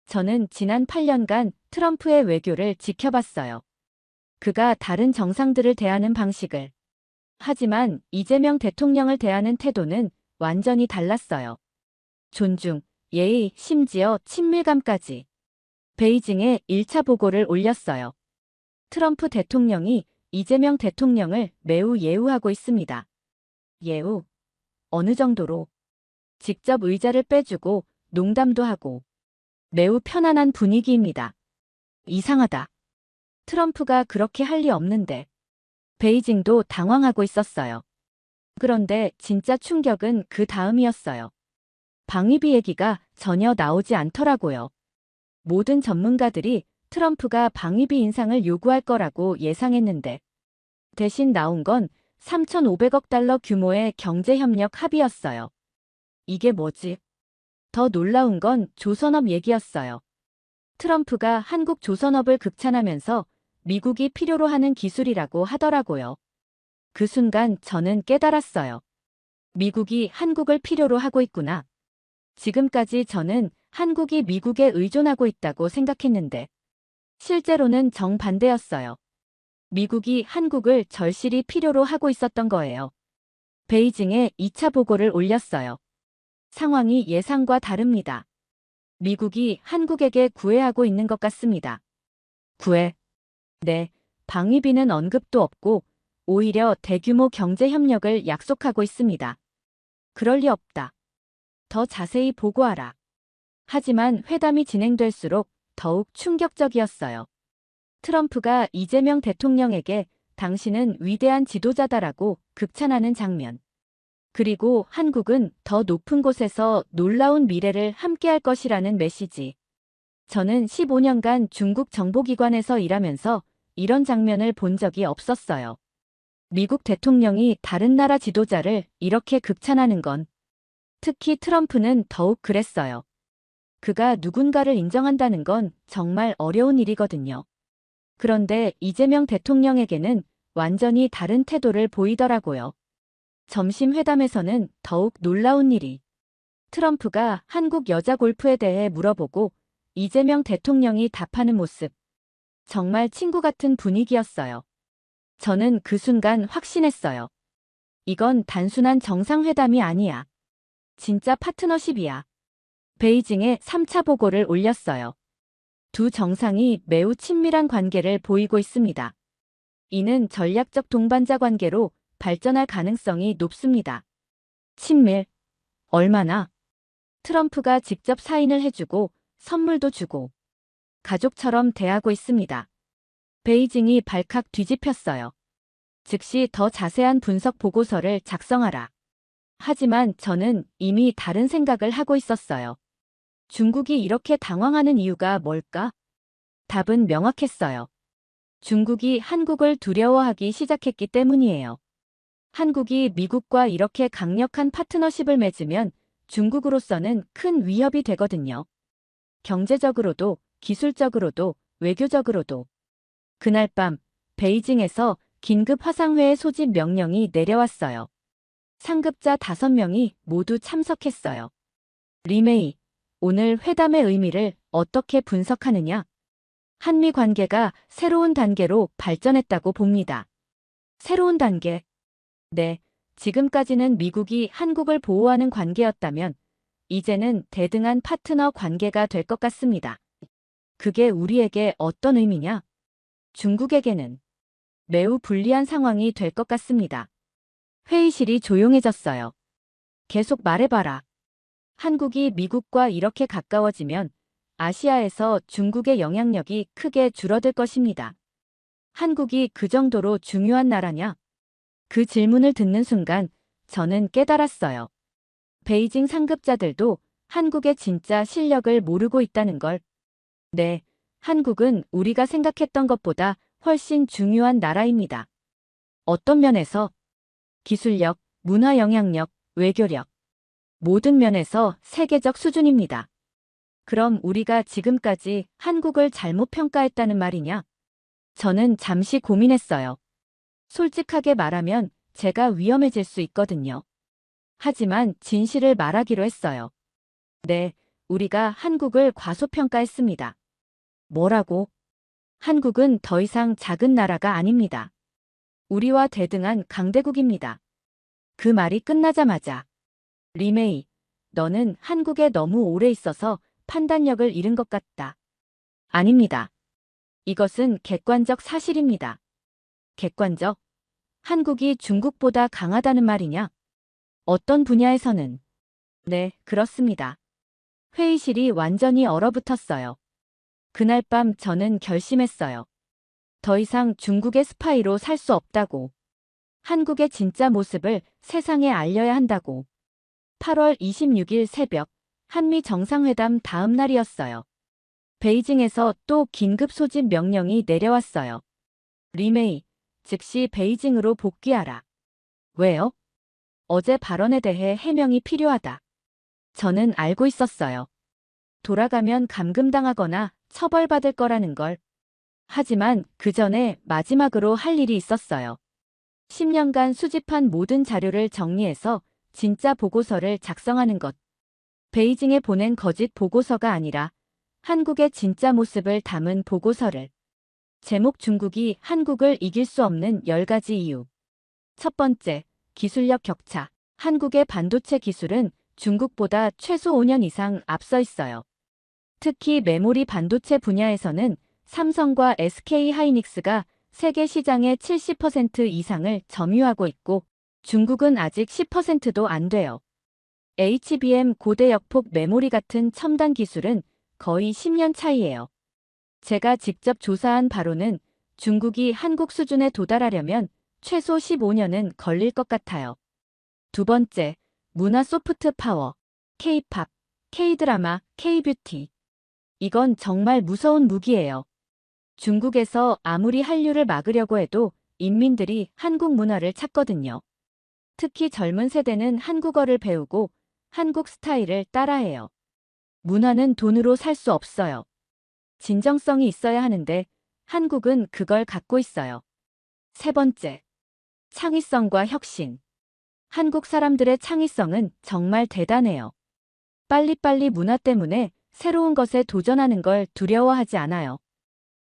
저는 지난 8년간 트럼프의 외교를 지켜봤어요. 그가 다른 정상들을 대하는 방식을. 하지만 이재명 대통령을 대하는 태도는 완전히 달랐어요. 존중, 예의, 심지어 친밀감까지. 베이징에 1차 보고를 올렸어요. 트럼프 대통령이 이재명 대통령을 매우 예우하고 있습니다. 예우? 어느 정도로? 직접 의자를 빼주고 농담도 하고 매우 편안한 분위기입니다. 이상하다. 트럼프가 그렇게 할 리 없는데. 베이징도 당황하고 있었어요. 그런데 진짜 충격은 그 다음이었어요. 방위비 얘기가 전혀 나오지 않더라고요. 모든 전문가들이 트럼프가 방위비 인상을 요구할 거라고 예상했는데 대신 나온 건 3,500억 달러 규모의 경제협력 합의였어요. 이게 뭐지? 더 놀라운 건 조선업 얘기였어요. 트럼프가 한국 조선업을 극찬하면서 미국이 필요로 하는 기술이라고 하더라고요. 그 순간 저는 깨달았어요. 미국이 한국을 필요로 하고 있구나. 지금까지 저는 한국이 미국에 의존하고 있다고 생각했는데 실제로는 정반대였어요. 미국이 한국을 절실히 필요로 하고 있었던 거예요. 베이징에 2차 보고를 올렸어요. 상황이 예상과 다릅니다. 미국이 한국에게 구애하고 있는 것 같습니다. 구애? 네, 방위비는 언급도 없고 오히려 대규모 경제 협력을 약속하고 있습니다. 그럴 리 없다. 더 자세히 보고하라. 하지만 회담이 진행될수록 더욱 충격적이었어요. 트럼프가 이재명 대통령에게 당신은 위대한 지도자다라고 극찬하는 장면. 그리고 한국은 더 높은 곳에서 놀라운 미래를 함께할 것이라는 메시지. 저는 15년간 중국 정보기관에서 일하면서 이런 장면을 본 적이 없었어요. 미국 대통령이 다른 나라 지도자를 이렇게 극찬하는 건 특히 트럼프는 더욱 그랬어요. 그가 누군가를 인정한다는 건 정말 어려운 일이거든요. 그런데 이재명 대통령에게는 완전히 다른 태도를 보이더라고요. 점심 회담에서는 더욱 놀라운 일이 트럼프가 한국 여자 골프에 대해 물어보고 이재명 대통령이 답하는 모습. 정말 친구 같은 분위기였어요. 저는 그 순간 확신했어요. 이건 단순한 정상회담이 아니야. 진짜 파트너십이야. 베이징에 3차 보고를 올렸어요. 두 정상이 매우 친밀한 관계를 보이고 있습니다. 이는 전략적 동반자 관계로 발전할 가능성이 높습니다. 친밀. 얼마나? 트럼프가 직접 사인을 해주고 선물도 주고 가족처럼 대하고 있습니다. 베이징이 발칵 뒤집혔어요. 즉시 더 자세한 분석 보고서를 작성하라. 하지만 저는 이미 다른 생각을 하고 있었어요. 중국이 이렇게 당황하는 이유가 뭘까? 답은 명확했어요. 중국이 한국을 두려워하기 시작했기 때문이에요. 한국이 미국과 이렇게 강력한 파트너십을 맺으면 중국으로서는 큰 위협이 되거든요. 경제적으로도, 기술적으로도, 외교적으로도. 그날 밤, 베이징에서 긴급 화상회의 소집 명령이 내려왔어요. 상급자 5명이 모두 참석했어요. 리메이, 오늘 회담의 의미를 어떻게 분석하느냐? 한미 관계가 새로운 단계로 발전했다고 봅니다. 새로운 단계. 네, 지금까지는 미국이 한국을 보호하는 관계였다면 이제는 대등한 파트너 관계가 될 것 같습니다. 그게 우리에게 어떤 의미냐? 중국에게는 매우 불리한 상황이 될 것 같습니다. 회의실이 조용해졌어요. 계속 말해봐라. 한국이 미국과 이렇게 가까워지면 아시아에서 중국의 영향력이 크게 줄어들 것입니다. 한국이 그 정도로 중요한 나라냐? 그 질문을 듣는 순간 저는 깨달았어요. 베이징 상급자들도 한국의 진짜 실력을 모르고 있다는 걸. 네, 한국은 우리가 생각했던 것보다 훨씬 중요한 나라입니다. 어떤 면에서? 기술력, 문화 영향력, 외교력. 모든 면에서 세계적 수준입니다. 그럼 우리가 지금까지 한국을 잘못 평가했다는 말이냐? 저는 잠시 고민했어요. 솔직하게 말하면 제가 위험해질 수 있거든요. 하지만 진실을 말하기로 했어요. 네, 우리가 한국을 과소평가했습니다. 뭐라고? 한국은 더 이상 작은 나라가 아닙니다. 우리와 대등한 강대국입니다. 그 말이 끝나자마자 리메이, 너는 한국에 너무 오래 있어서 판단력을 잃은 것 같다. 아닙니다. 이것은 객관적 사실입니다. 객관적? 한국이 중국보다 강하다는 말이냐? 어떤 분야에서는? 네, 그렇습니다. 회의실이 완전히 얼어붙었어요. 그날 밤 저는 결심했어요. 더 이상 중국의 스파이로 살 수 없다고. 한국의 진짜 모습을 세상에 알려야 한다고. 8월 26일 새벽, 한미 정상회담 다음 날이었어요. 베이징에서 또 긴급 소집 명령이 내려왔어요. 리메이, 즉시 베이징으로 복귀하라. 왜요? 어제 발언에 대해 해명이 필요하다. 저는 알고 있었어요. 돌아가면 감금당하거나 처벌받을 거라는 걸. 하지만 그 전에 마지막으로 할 일이 있었어요. 10년간 수집한 모든 자료를 정리해서 진짜 보고서를 작성하는 것. 베이징에 보낸 거짓 보고서가 아니라 한국의 진짜 모습을 담은 보고서를. 제목 중국이 한국을 이길 수 없는 10가지 이유. 첫 번째, 기술력 격차. 한국의 반도체 기술은 중국보다 최소 5년 이상 앞서 있어요. 특히 메모리 반도체 분야에서는 삼성과 SK 하이닉스가 세계 시장의 70% 이상을 점유하고 있고 중국은 아직 10%도 안 돼요. HBM 고대 역폭 메모리 같은 첨단 기술은 거의 10년 차이예요. 제가 직접 조사한 바로는 중국이 한국 수준에 도달하려면 최소 15년은 걸릴 것 같아요. 두 번째, 문화 소프트 파워, K-팝, K-드라마, K-뷰티. 이건 정말 무서운 무기예요. 중국에서 아무리 한류를 막으려고 해도 인민들이 한국 문화를 찾거든요. 특히 젊은 세대는 한국어를 배우고 한국 스타일을 따라해요. 문화는 돈으로 살 수 없어요. 진정성이 있어야 하는데 한국은 그걸 갖고 있어요. 세 번째, 창의성과 혁신. 한국 사람들의 창의성은 정말 대단해요. 빨리빨리 문화 때문에 새로운 것에 도전하는 걸 두려워하지 않아요.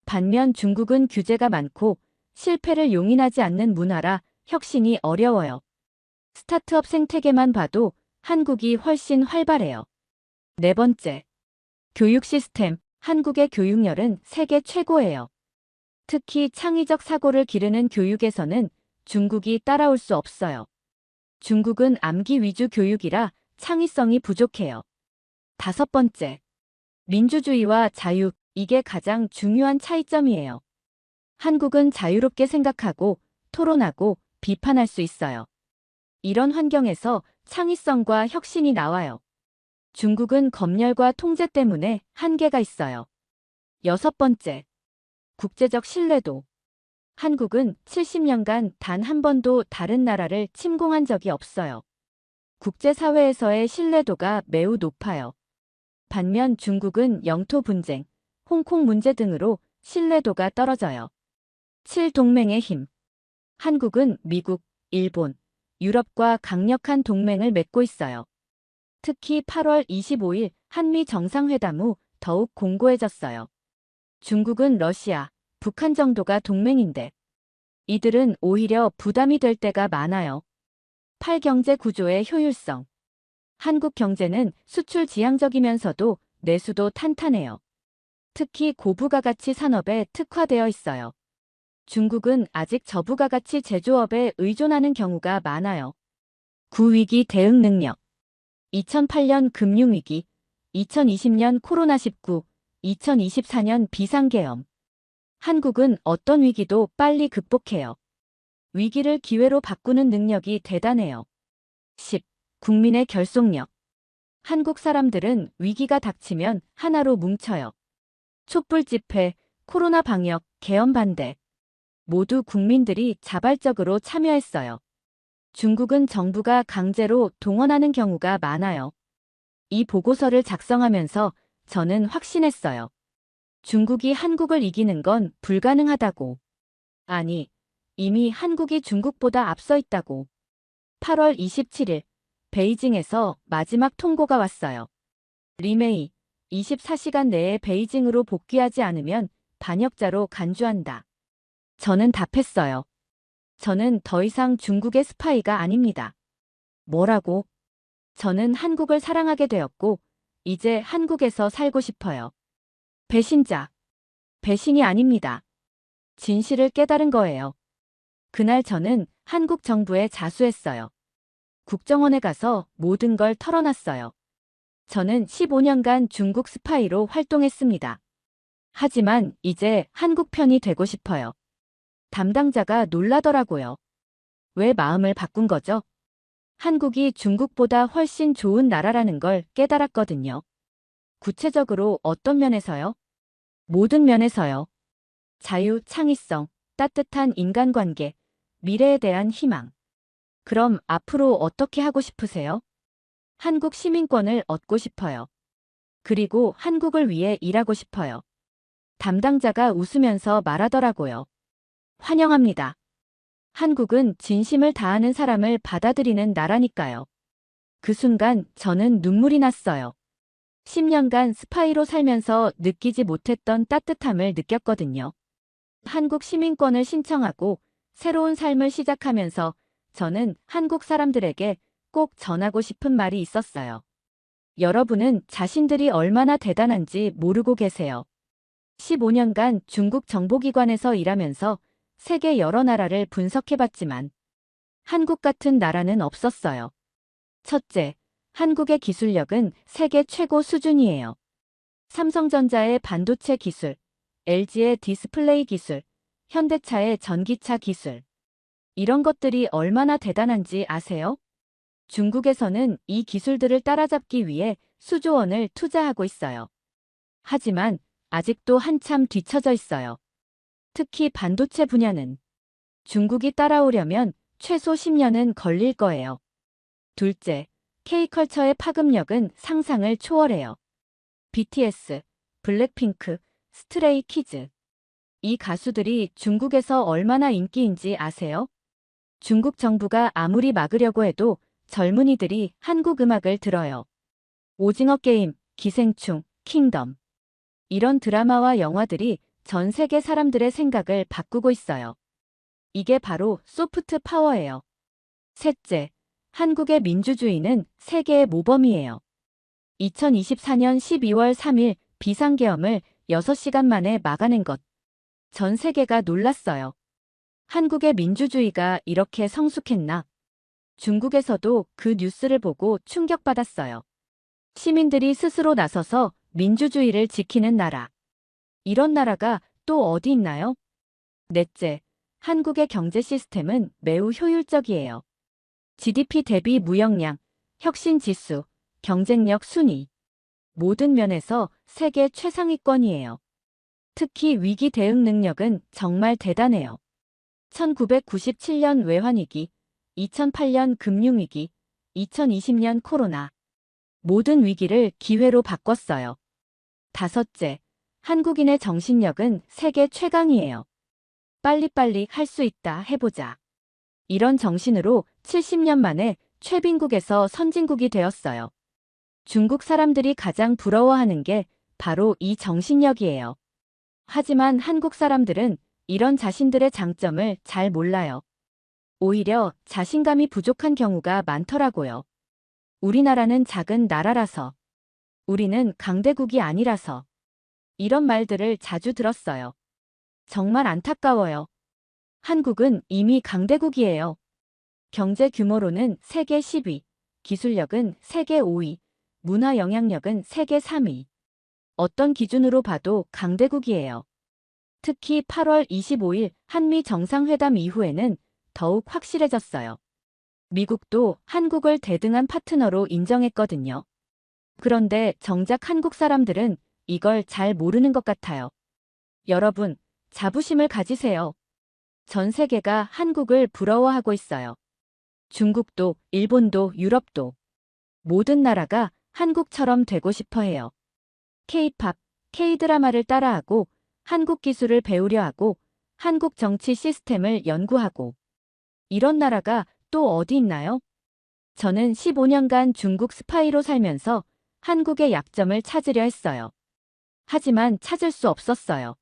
반면 중국은 규제가 많고 실패를 용인하지 않는 문화라 혁신이 어려워요. 스타트업 생태계만 봐도 한국이 훨씬 활발해요. 네 번째, 교육 시스템. 한국의 교육열은 세계 최고예요. 특히 창의적 사고를 기르는 교육에서는 중국이 따라올 수 없어요. 중국은 암기 위주 교육이라 창의성이 부족해요. 다섯 번째, 민주주의와 자유. 이게 가장 중요한 차이점이에요. 한국은 자유롭게 생각하고 토론하고 비판할 수 있어요. 이런 환경에서 창의성과 혁신이 나와요. 중국은 검열과 통제 때문에 한계가 있어요. 여섯 번째, 국제적 신뢰도. 한국은 70년간 단 한 번도 다른 나라를 침공한 적이 없어요. 국제사회에서의 신뢰도가 매우 높아요. 반면 중국은 영토 분쟁, 홍콩 문제 등으로 신뢰도가 떨어져요. 7동맹의 힘. 한국은 미국, 일본, 유럽과 강력한 동맹을 맺고 있어요. 특히 8월 25일 한미 정상회담 후 더욱 공고해졌어요. 중국은 러시아, 북한 정도가 동맹인데 이들은 오히려 부담이 될 때가 많아요. 8경제 구조의 효율성. 한국 경제는 수출 지향적이면서도 내수도 탄탄해요. 특히 고부가가치 산업에 특화되어 있어요. 중국은 아직 저부가가치 제조업에 의존하는 경우가 많아요. 9위기 대응 능력. 2008년 금융위기, 2020년 코로나19, 2024년 비상계엄. 한국은 어떤 위기도 빨리 극복해요. 위기를 기회로 바꾸는 능력이 대단해요. 10. 국민의 결속력. 한국 사람들은 위기가 닥치면 하나로 뭉쳐요. 촛불 집회, 코로나 방역, 계엄 반대. 모두 국민들이 자발적으로 참여했어요. 중국은 정부가 강제로 동원하는 경우가 많아요. 이 보고서를 작성하면서 저는 확신했어요. 중국이 한국을 이기는 건 불가능하다고. 아니, 이미 한국이 중국보다 앞서 있다고. 8월 27일, 베이징에서 마지막 통보가 왔어요. 리메이, 24시간 내에 베이징으로 복귀하지 않으면 반역자로 간주한다. 저는 답했어요. 저는 더 이상 중국의 스파이가 아닙니다. 뭐라고? 저는 한국을 사랑하게 되었고, 이제 한국에서 살고 싶어요. 배신자. 배신이 아닙니다. 진실을 깨달은 거예요. 그날 저는 한국 정부에 자수했어요. 국정원에 가서 모든 걸 털어놨어요. 저는 15년간 중국 스파이로 활동했습니다. 하지만 이제 한국 편이 되고 싶어요. 담당자가 놀라더라고요. 왜 마음을 바꾼 거죠? 한국이 중국보다 훨씬 좋은 나라라는 걸 깨달았거든요. 구체적으로 어떤 면에서요? 모든 면에서요. 자유, 창의성, 따뜻한 인간관계, 미래에 대한 희망. 그럼 앞으로 어떻게 하고 싶으세요? 한국 시민권을 얻고 싶어요. 그리고 한국을 위해 일하고 싶어요. 담당자가 웃으면서 말하더라고요. 환영합니다. 한국은 진심을 다하는 사람을 받아들이는 나라니까요. 그 순간 저는 눈물이 났어요. 10년간 스파이로 살면서 느끼지 못했던 따뜻함을 느꼈거든요. 한국 시민권을 신청하고 새로운 삶을 시작하면서 저는 한국 사람들에게 꼭 전하고 싶은 말이 있었어요. 여러분은 자신들이 얼마나 대단한지 모르고 계세요. 15년간 중국 정보기관에서 일하면서 세계 여러 나라를 분석해봤지만 한국 같은 나라는 없었어요. 첫째, 한국의 기술력은 세계 최고 수준이에요. 삼성전자의 반도체 기술, LG의 디스플레이 기술, 현대차의 전기차 기술. 이런 것들이 얼마나 대단한지 아세요? 중국에서는 이 기술들을 따라잡기 위해 수조 원을 투자하고 있어요. 하지만 아직도 한참 뒤처져 있어요. 특히 반도체 분야는 중국이 따라오려면 최소 10년은 걸릴 거예요. 둘째, K컬처의 파급력은 상상을 초월해요. BTS, 블랙핑크, 스트레이 키즈. 이 가수들이 중국에서 얼마나 인기인지 아세요? 중국 정부가 아무리 막으려고 해도 젊은이들이 한국 음악을 들어요. 오징어 게임, 기생충, 킹덤. 이런 드라마와 영화들이 전 세계 사람들의 생각을 바꾸고 있어요. 이게 바로 소프트 파워예요. 셋째, 한국의 민주주의는 세계의 모범이에요. 2024년 12월 3일 비상계엄을 6시간 만에 막아낸 것. 전 세계가 놀랐어요. 한국의 민주주의가 이렇게 성숙했나? 중국에서도 그 뉴스를 보고 충격받았어요. 시민들이 스스로 나서서 민주주의를 지키는 나라. 이런 나라가 또 어디 있나요? 넷째, 한국의 경제 시스템은 매우 효율적이에요. GDP 대비 무역량, 혁신 지수, 경쟁력 순위. 모든 면에서 세계 최상위권이에요. 특히 위기 대응 능력은 정말 대단해요. 1997년 외환위기, 2008년 금융위기, 2020년 코로나. 모든 위기를 기회로 바꿨어요. 다섯째, 한국인의 정신력은 세계 최강이에요. 빨리빨리 할 수 있다 해보자. 이런 정신으로 70년 만에 최빈국에서 선진국이 되었어요. 중국 사람들이 가장 부러워하는 게 바로 이 정신력이에요. 하지만 한국 사람들은 이런 자신들의 장점을 잘 몰라요. 오히려 자신감이 부족한 경우가 많더라고요. 우리나라는 작은 나라라서, 우리는 강대국이 아니라서, 이런 말들을 자주 들었어요. 정말 안타까워요. 한국은 이미 강대국이에요. 경제 규모로는 세계 10위, 기술력은 세계 5위, 문화 영향력은 세계 3위. 어떤 기준으로 봐도 강대국이에요. 특히 8월 25일 한미 정상회담 이후에는 더욱 확실해졌어요. 미국도 한국을 대등한 파트너로 인정했거든요. 그런데 정작 한국 사람들은 이걸 잘 모르는 것 같아요. 여러분, 자부심을 가지세요. 전 세계가 한국을 부러워하고 있어요. 중국도, 일본도, 유럽도. 모든 나라가 한국처럼 되고 싶어 해요. K-팝, K-드라마를 따라하고 한국 기술을 배우려 하고 한국 정치 시스템을 연구하고. 이런 나라가 또 어디 있나요? 저는 15년간 중국 스파이로 살면서 한국의 약점을 찾으려 했어요. 하지만 찾을 수 없었어요.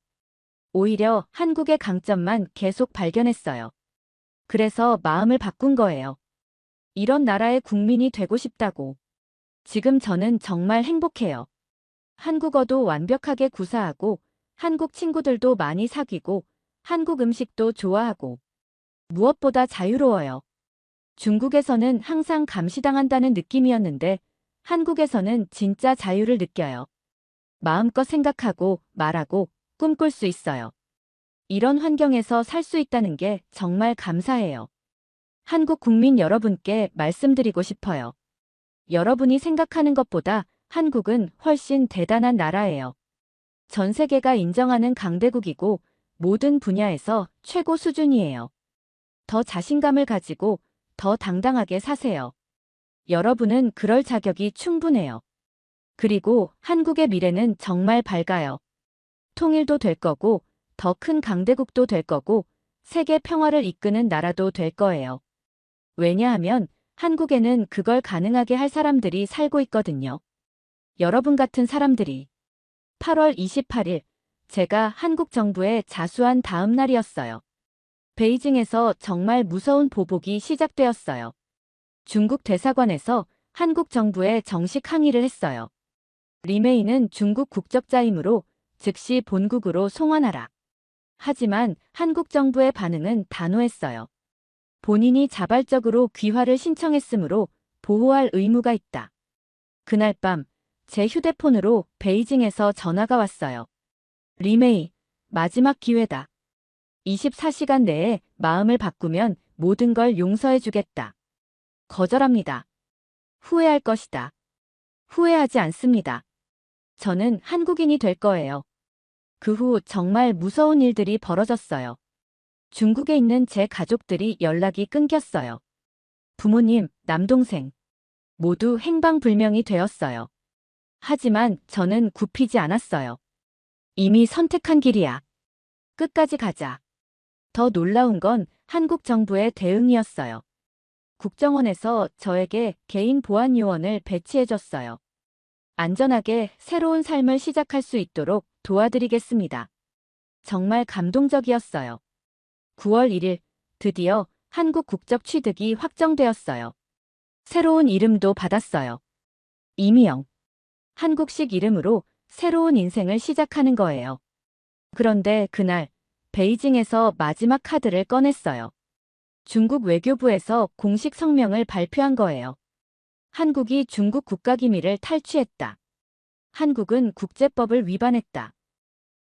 오히려 한국의 강점만 계속 발견했어요. 그래서 마음을 바꾼 거예요. 이런 나라의 국민이 되고 싶다고. 지금 저는 정말 행복해요. 한국어도 완벽하게 구사하고 한국 친구들도 많이 사귀고 한국 음식도 좋아하고 무엇보다 자유로워요. 중국에서는 항상 감시당한다는 느낌이었는데 한국에서는 진짜 자유를 느껴요. 마음껏 생각하고 말하고 꿈꿀 수 있어요. 이런 환경에서 살 수 있다는 게 정말 감사해요. 한국 국민 여러분께 말씀드리고 싶어요. 여러분이 생각하는 것보다 한국은 훨씬 대단한 나라예요. 전 세계가 인정하는 강대국이고 모든 분야에서 최고 수준이에요. 더 자신감을 가지고 더 당당하게 사세요. 여러분은 그럴 자격이 충분해요. 그리고 한국의 미래는 정말 밝아요. 통일도 될 거고 더 큰 강대국도 될 거고 세계 평화를 이끄는 나라도 될 거예요. 왜냐하면 한국에는 그걸 가능하게 할 사람들이 살고 있거든요. 여러분 같은 사람들이. 8월 28일, 제가 한국 정부에 자수한 다음 날이었어요. 베이징에서 정말 무서운 보복이 시작되었어요. 중국 대사관에서 한국 정부에 정식 항의를 했어요. 리메이는 중국 국적자이므로 즉시 본국으로 송환하라. 하지만 한국 정부의 반응은 단호했어요. 본인이 자발적으로 귀화를 신청했으므로 보호할 의무가 있다. 그날 밤, 제 휴대폰으로 베이징에서 전화가 왔어요. 리메이, 마지막 기회다. 24시간 내에 마음을 바꾸면 모든 걸 용서해주겠다. 거절합니다. 후회할 것이다. 후회하지 않습니다. 저는 한국인이 될 거예요. 그 후 정말 무서운 일들이 벌어졌어요. 중국에 있는 제 가족들이 연락이 끊겼어요. 부모님, 남동생 모두 행방불명이 되었어요. 하지만 저는 굽히지 않았어요. 이미 선택한 길이야. 끝까지 가자. 더 놀라운 건 한국 정부의 대응이었어요. 국정원에서 저에게 개인 보안 요원을 배치해줬어요. 안전하게 새로운 삶을 시작할 수 있도록 도와드리겠습니다. 정말 감동적이었어요. 9월 1일, 드디어 한국 국적 취득이 확정되었어요. 새로운 이름도 받았어요. 이미영. 한국식 이름으로 새로운 인생을 시작하는 거예요. 그런데 그날, 베이징에서 마지막 카드를 꺼냈어요. 중국 외교부에서 공식 성명을 발표한 거예요. 한국이 중국 국가기밀을 탈취했다. 한국은 국제법을 위반했다.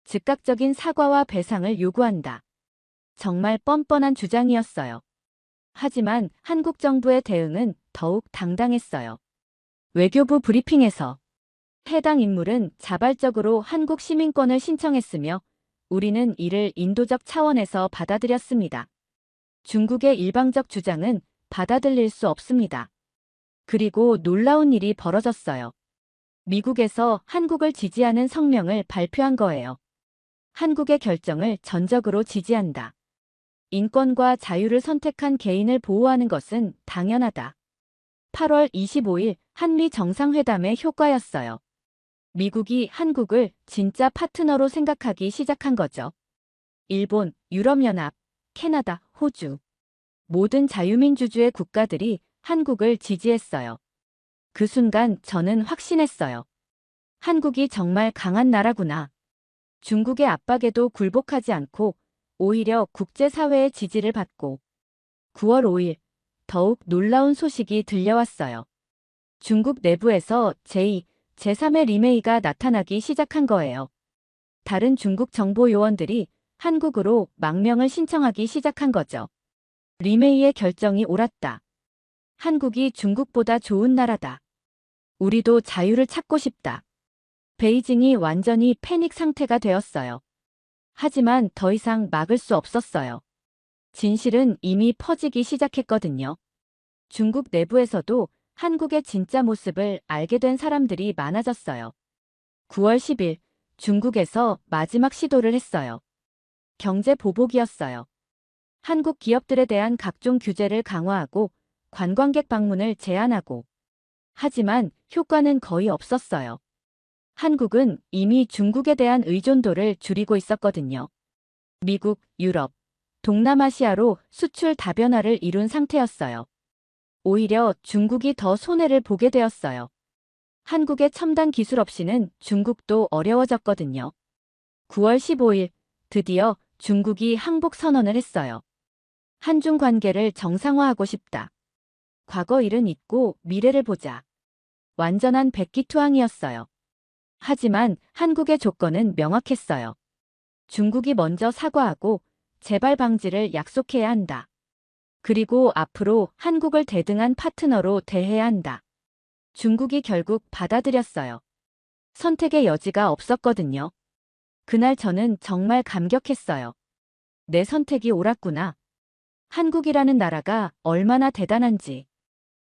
즉각적인 사과와 배상을 요구한다. 정말 뻔뻔한 주장이었어요. 하지만 한국 정부의 대응은 더욱 당당했어요. 외교부 브리핑에서 해당 인물은 자발적으로 한국 시민권을 신청했으며 우리는 이를 인도적 차원에서 받아들였습니다. 중국의 일방적 주장은 받아들일 수 없습니다. 그리고 놀라운 일이 벌어졌어요. 미국에서 한국을 지지하는 성명을 발표한 거예요. 한국의 결정을 전적으로 지지한다. 인권과 자유를 선택한 개인을 보호하는 것은 당연하다. 8월 25일 한미 정상회담의 효과였어요. 미국이 한국을 진짜 파트너로 생각하기 시작한 거죠. 일본, 유럽연합, 캐나다, 호주. 모든 자유민주주의 국가들이 한국을 지지했어요. 그 순간 저는 확신했어요. 한국이 정말 강한 나라구나. 중국의 압박에도 굴복하지 않고 오히려 국제사회의 지지를 받고 9월 5일 더욱 놀라운 소식이 들려왔어요. 중국 내부에서 제2, 제3의 리메이가 나타나기 시작한 거예요. 다른 중국 정보 요원들이 한국으로 망명을 신청하기 시작한 거죠. 리메이의 결정이 옳았다. 한국이 중국보다 좋은 나라다. 우리도 자유를 찾고 싶다. 베이징이 완전히 패닉 상태가 되었어요. 하지만 더 이상 막을 수 없었어요. 진실은 이미 퍼지기 시작했거든요. 중국 내부에서도 한국의 진짜 모습을 알게 된 사람들이 많아졌어요. 9월 10일 중국에서 마지막 시도를 했어요. 경제 보복이었어요. 한국 기업들에 대한 각종 규제를 강화하고 관광객 방문을 제한하고 하지만 효과는 거의 없었어요. 한국은 이미 중국에 대한 의존도를 줄이고 있었거든요. 미국, 유럽, 동남아시아로 수출 다변화를 이룬 상태였어요. 오히려 중국이 더 손해를 보게 되었어요. 한국의 첨단 기술 없이는 중국도 어려워졌거든요. 9월 15일 드디어 중국이 항복 선언을 했어요. 한중 관계를 정상화하고 싶다. 과거 일은 잊고 미래를 보자. 완전한 백기투항이었어요. 하지만 한국의 조건은 명확했어요. 중국이 먼저 사과하고 재발 방지를 약속해야 한다. 그리고 앞으로 한국을 대등한 파트너로 대해야 한다. 중국이 결국 받아들였어요. 선택의 여지가 없었거든요. 그날 저는 정말 감격했어요. 내 선택이 옳았구나. 한국이라는 나라가 얼마나 대단한지.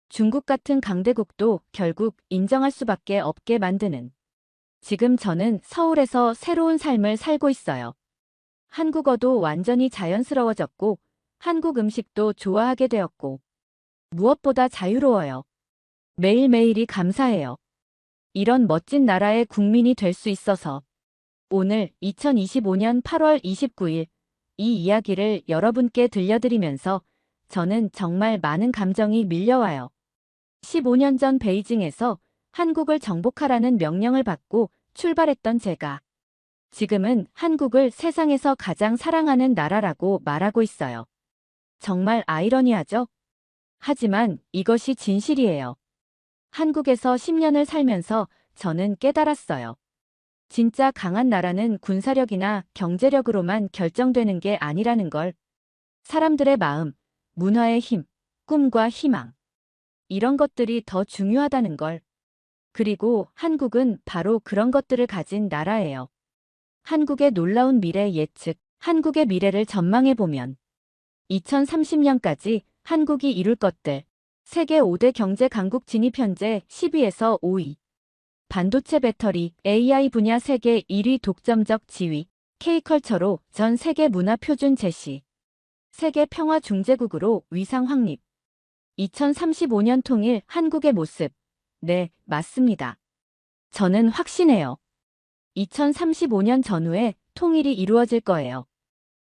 중국 같은 강대국도 결국 인정할 수밖에 없게 만드는. 지금 저는 서울에서 새로운 삶을 살고 있어요. 한국어도 완전히 자연스러워졌고 한국 음식도 좋아하게 되었고 무엇보다 자유로워요. 매일매일이 감사해요. 이런 멋진 나라의 국민이 될 수 있어서. 오늘 2025년 8월 29일 이 이야기를 여러분께 들려드리면서 저는 정말 많은 감정이 밀려와요. 15년 전 베이징에서 한국을 정복하라는 명령을 받고 출발했던 제가 지금은 한국을 세상에서 가장 사랑하는 나라라고 말하고 있어요. 정말 아이러니하죠? 하지만 이것이 진실이에요. 한국에서 10년을 살면서 저는 깨달았어요. 진짜 강한 나라는 군사력이나 경제력으로만 결정되는 게 아니라는 걸. 사람들의 마음, 문화의 힘, 꿈과 희망. 이런 것들이 더 중요하다는 걸. 그리고 한국은 바로 그런 것들을 가진 나라예요. 한국의 놀라운 미래 예측, 한국의 미래를 전망해보면 2030년까지 한국이 이룰 것들, 세계 5대 경제 강국 진입 현재 10위에서 5위. 반도체 배터리, AI 분야 세계 1위 독점적 지위, K컬처로 전 세계 문화 표준 제시, 세계 평화 중재국으로 위상 확립. 2035년 통일 한국의 모습. 네, 맞습니다. 저는 확신해요. 2035년 전후에 통일이 이루어질 거예요.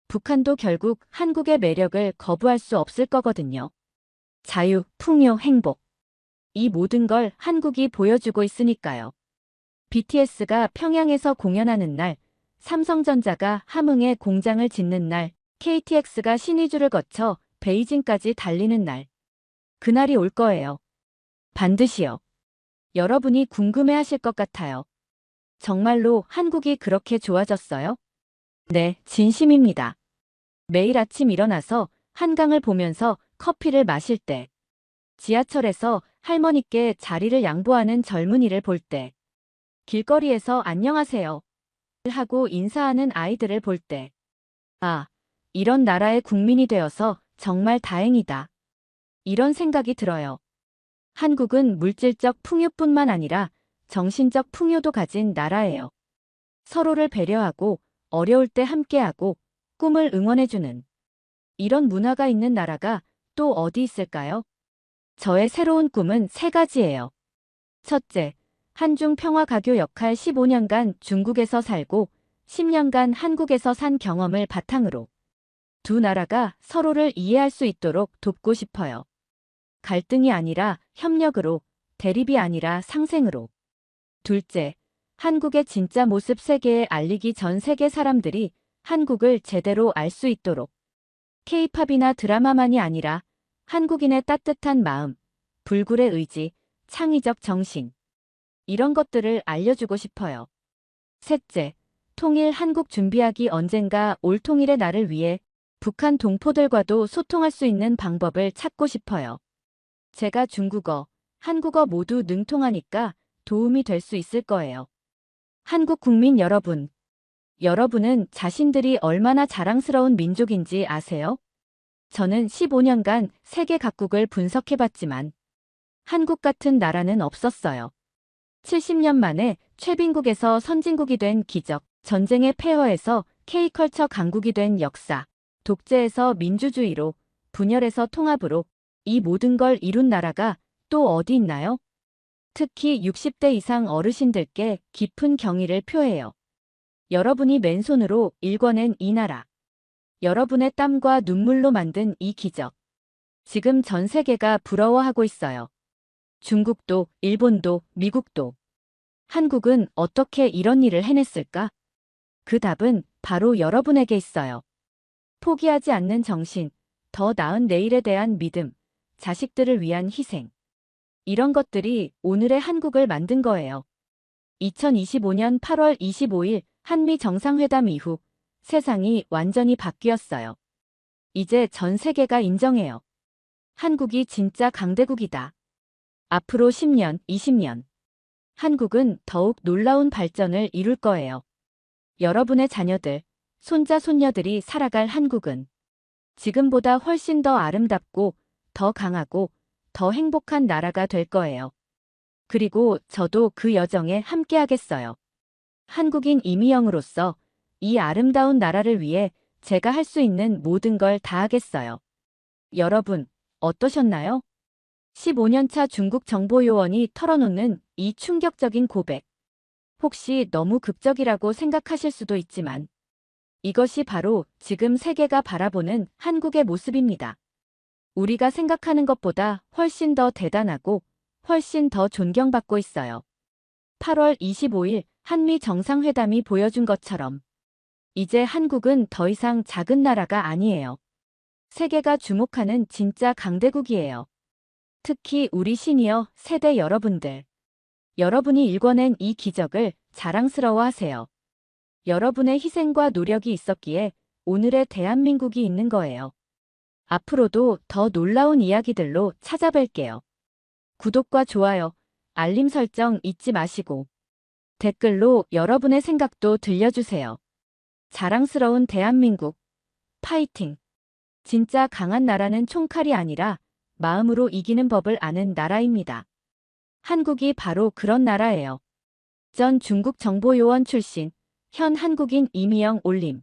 북한도 결국 한국의 매력을 거부할 수 없을 거거든요. 자유, 풍요, 행복. 이 모든 걸 한국이 보여주고 있으니까요. BTS가 평양에서 공연하는 날, 삼성전자가 함흥에 공장을 짓는 날, KTX가 신의주를 거쳐 베이징까지 달리는 날. 그날이 올 거예요. 반드시요. 여러분이 궁금해하실 것 같아요. 정말로 한국이 그렇게 좋아졌어요? 네, 진심입니다. 매일 아침 일어나서 한강을 보면서 커피를 마실 때, 지하철에서 할머니께 자리를 양보하는 젊은이를 볼 때, 길거리에서 안녕하세요 하고 인사하는 아이들을 볼 때, 아, 이런 나라의 국민이 되어서 정말 다행이다. 이런 생각이 들어요. 한국은 물질적 풍요뿐만 아니라 정신적 풍요도 가진 나라예요. 서로를 배려하고 어려울 때 함께하고 꿈을 응원해주는 이런 문화가 있는 나라가 또 어디 있을까요? 저의 새로운 꿈은 세 가지예요. 첫째, 한중 평화 가교 역할 15년간 중국에서 살고 10년간 한국에서 산 경험을 바탕으로 두 나라가 서로를 이해할 수 있도록 돕고 싶어요. 갈등이 아니라 협력으로, 대립이 아니라 상생으로. 둘째, 한국의 진짜 모습 세계에 알리기 전 세계 사람들이 한국을 제대로 알 수 있도록 K-팝이나 드라마만이 아니라 한국인의 따뜻한 마음, 불굴의 의지, 창의적 정신 이런 것들을 알려주고 싶어요. 셋째, 통일 한국 준비하기 언젠가 올 통일의 날을 위해 북한 동포들과도 소통할 수 있는 방법을 찾고 싶어요. 제가 중국어, 한국어 모두 능통하니까 도움이 될 수 있을 거예요. 한국 국민 여러분, 여러분은 자신들이 얼마나 자랑스러운 민족인지 아세요? 저는 15년간 세계 각국을 분석해봤지만 한국 같은 나라는 없었어요. 70년 만에 최빈국에서 선진국이 된 기적, 전쟁의 폐허에서 K컬처 강국이 된 역사, 독재에서 민주주의로, 분열에서 통합으로 이 모든 걸 이룬 나라가 또 어디 있나요? 특히 60대 이상 어르신들께 깊은 경의를 표해요. 여러분이 맨손으로 일궈낸 이 나라. 여러분의 땀과 눈물로 만든 이 기적. 지금 전 세계가 부러워하고 있어요. 중국도, 일본도, 미국도. 한국은 어떻게 이런 일을 해냈을까? 그 답은 바로 여러분에게 있어요. 포기하지 않는 정신, 더 나은 내일에 대한 믿음, 자식들을 위한 희생. 이런 것들이 오늘의 한국을 만든 거예요. 2025년 8월 25일 한미 정상회담 이후 세상이 완전히 바뀌었어요. 이제 전 세계가 인정해요. 한국이 진짜 강대국이다. 앞으로 10년, 20년. 한국은 더욱 놀라운 발전을 이룰 거예요. 여러분의 자녀들, 손자, 손녀들이 살아갈 한국은 지금보다 훨씬 더 아름답고 더 강하고 더 행복한 나라가 될 거예요. 그리고 저도 그 여정에 함께하겠어요. 한국인 이미영으로서 이 아름다운 나라를 위해 제가 할 수 있는 모든 걸 다하겠어요. 여러분, 어떠셨나요? 15년차 중국 정보요원이 털어놓는 이 충격적인 고백. 혹시 너무 극적이라고 생각하실 수도 있지만 이것이 바로 지금 세계가 바라보는 한국의 모습입니다. 우리가 생각하는 것보다 훨씬 더 대단하고 훨씬 더 존경받고 있어요. 8월 25일 한미 정상회담이 보여준 것처럼 이제 한국은 더 이상 작은 나라가 아니에요. 세계가 주목하는 진짜 강대국이에요. 특히 우리 시니어 세대 여러분들. 여러분이 일궈낸 이 기적을 자랑스러워하세요. 여러분의 희생과 노력이 있었기에 오늘의 대한민국이 있는 거예요. 앞으로도 더 놀라운 이야기들로 찾아뵐게요. 구독과 좋아요, 알림 설정 잊지 마시고 댓글로 여러분의 생각도 들려주세요. 자랑스러운 대한민국, 파이팅! 진짜 강한 나라는 총칼이 아니라 마음으로 이기는 법을 아는 나라입니다. 한국이 바로 그런 나라예요. 전 중국 정보요원 출신, 현 한국인 이미영 올림.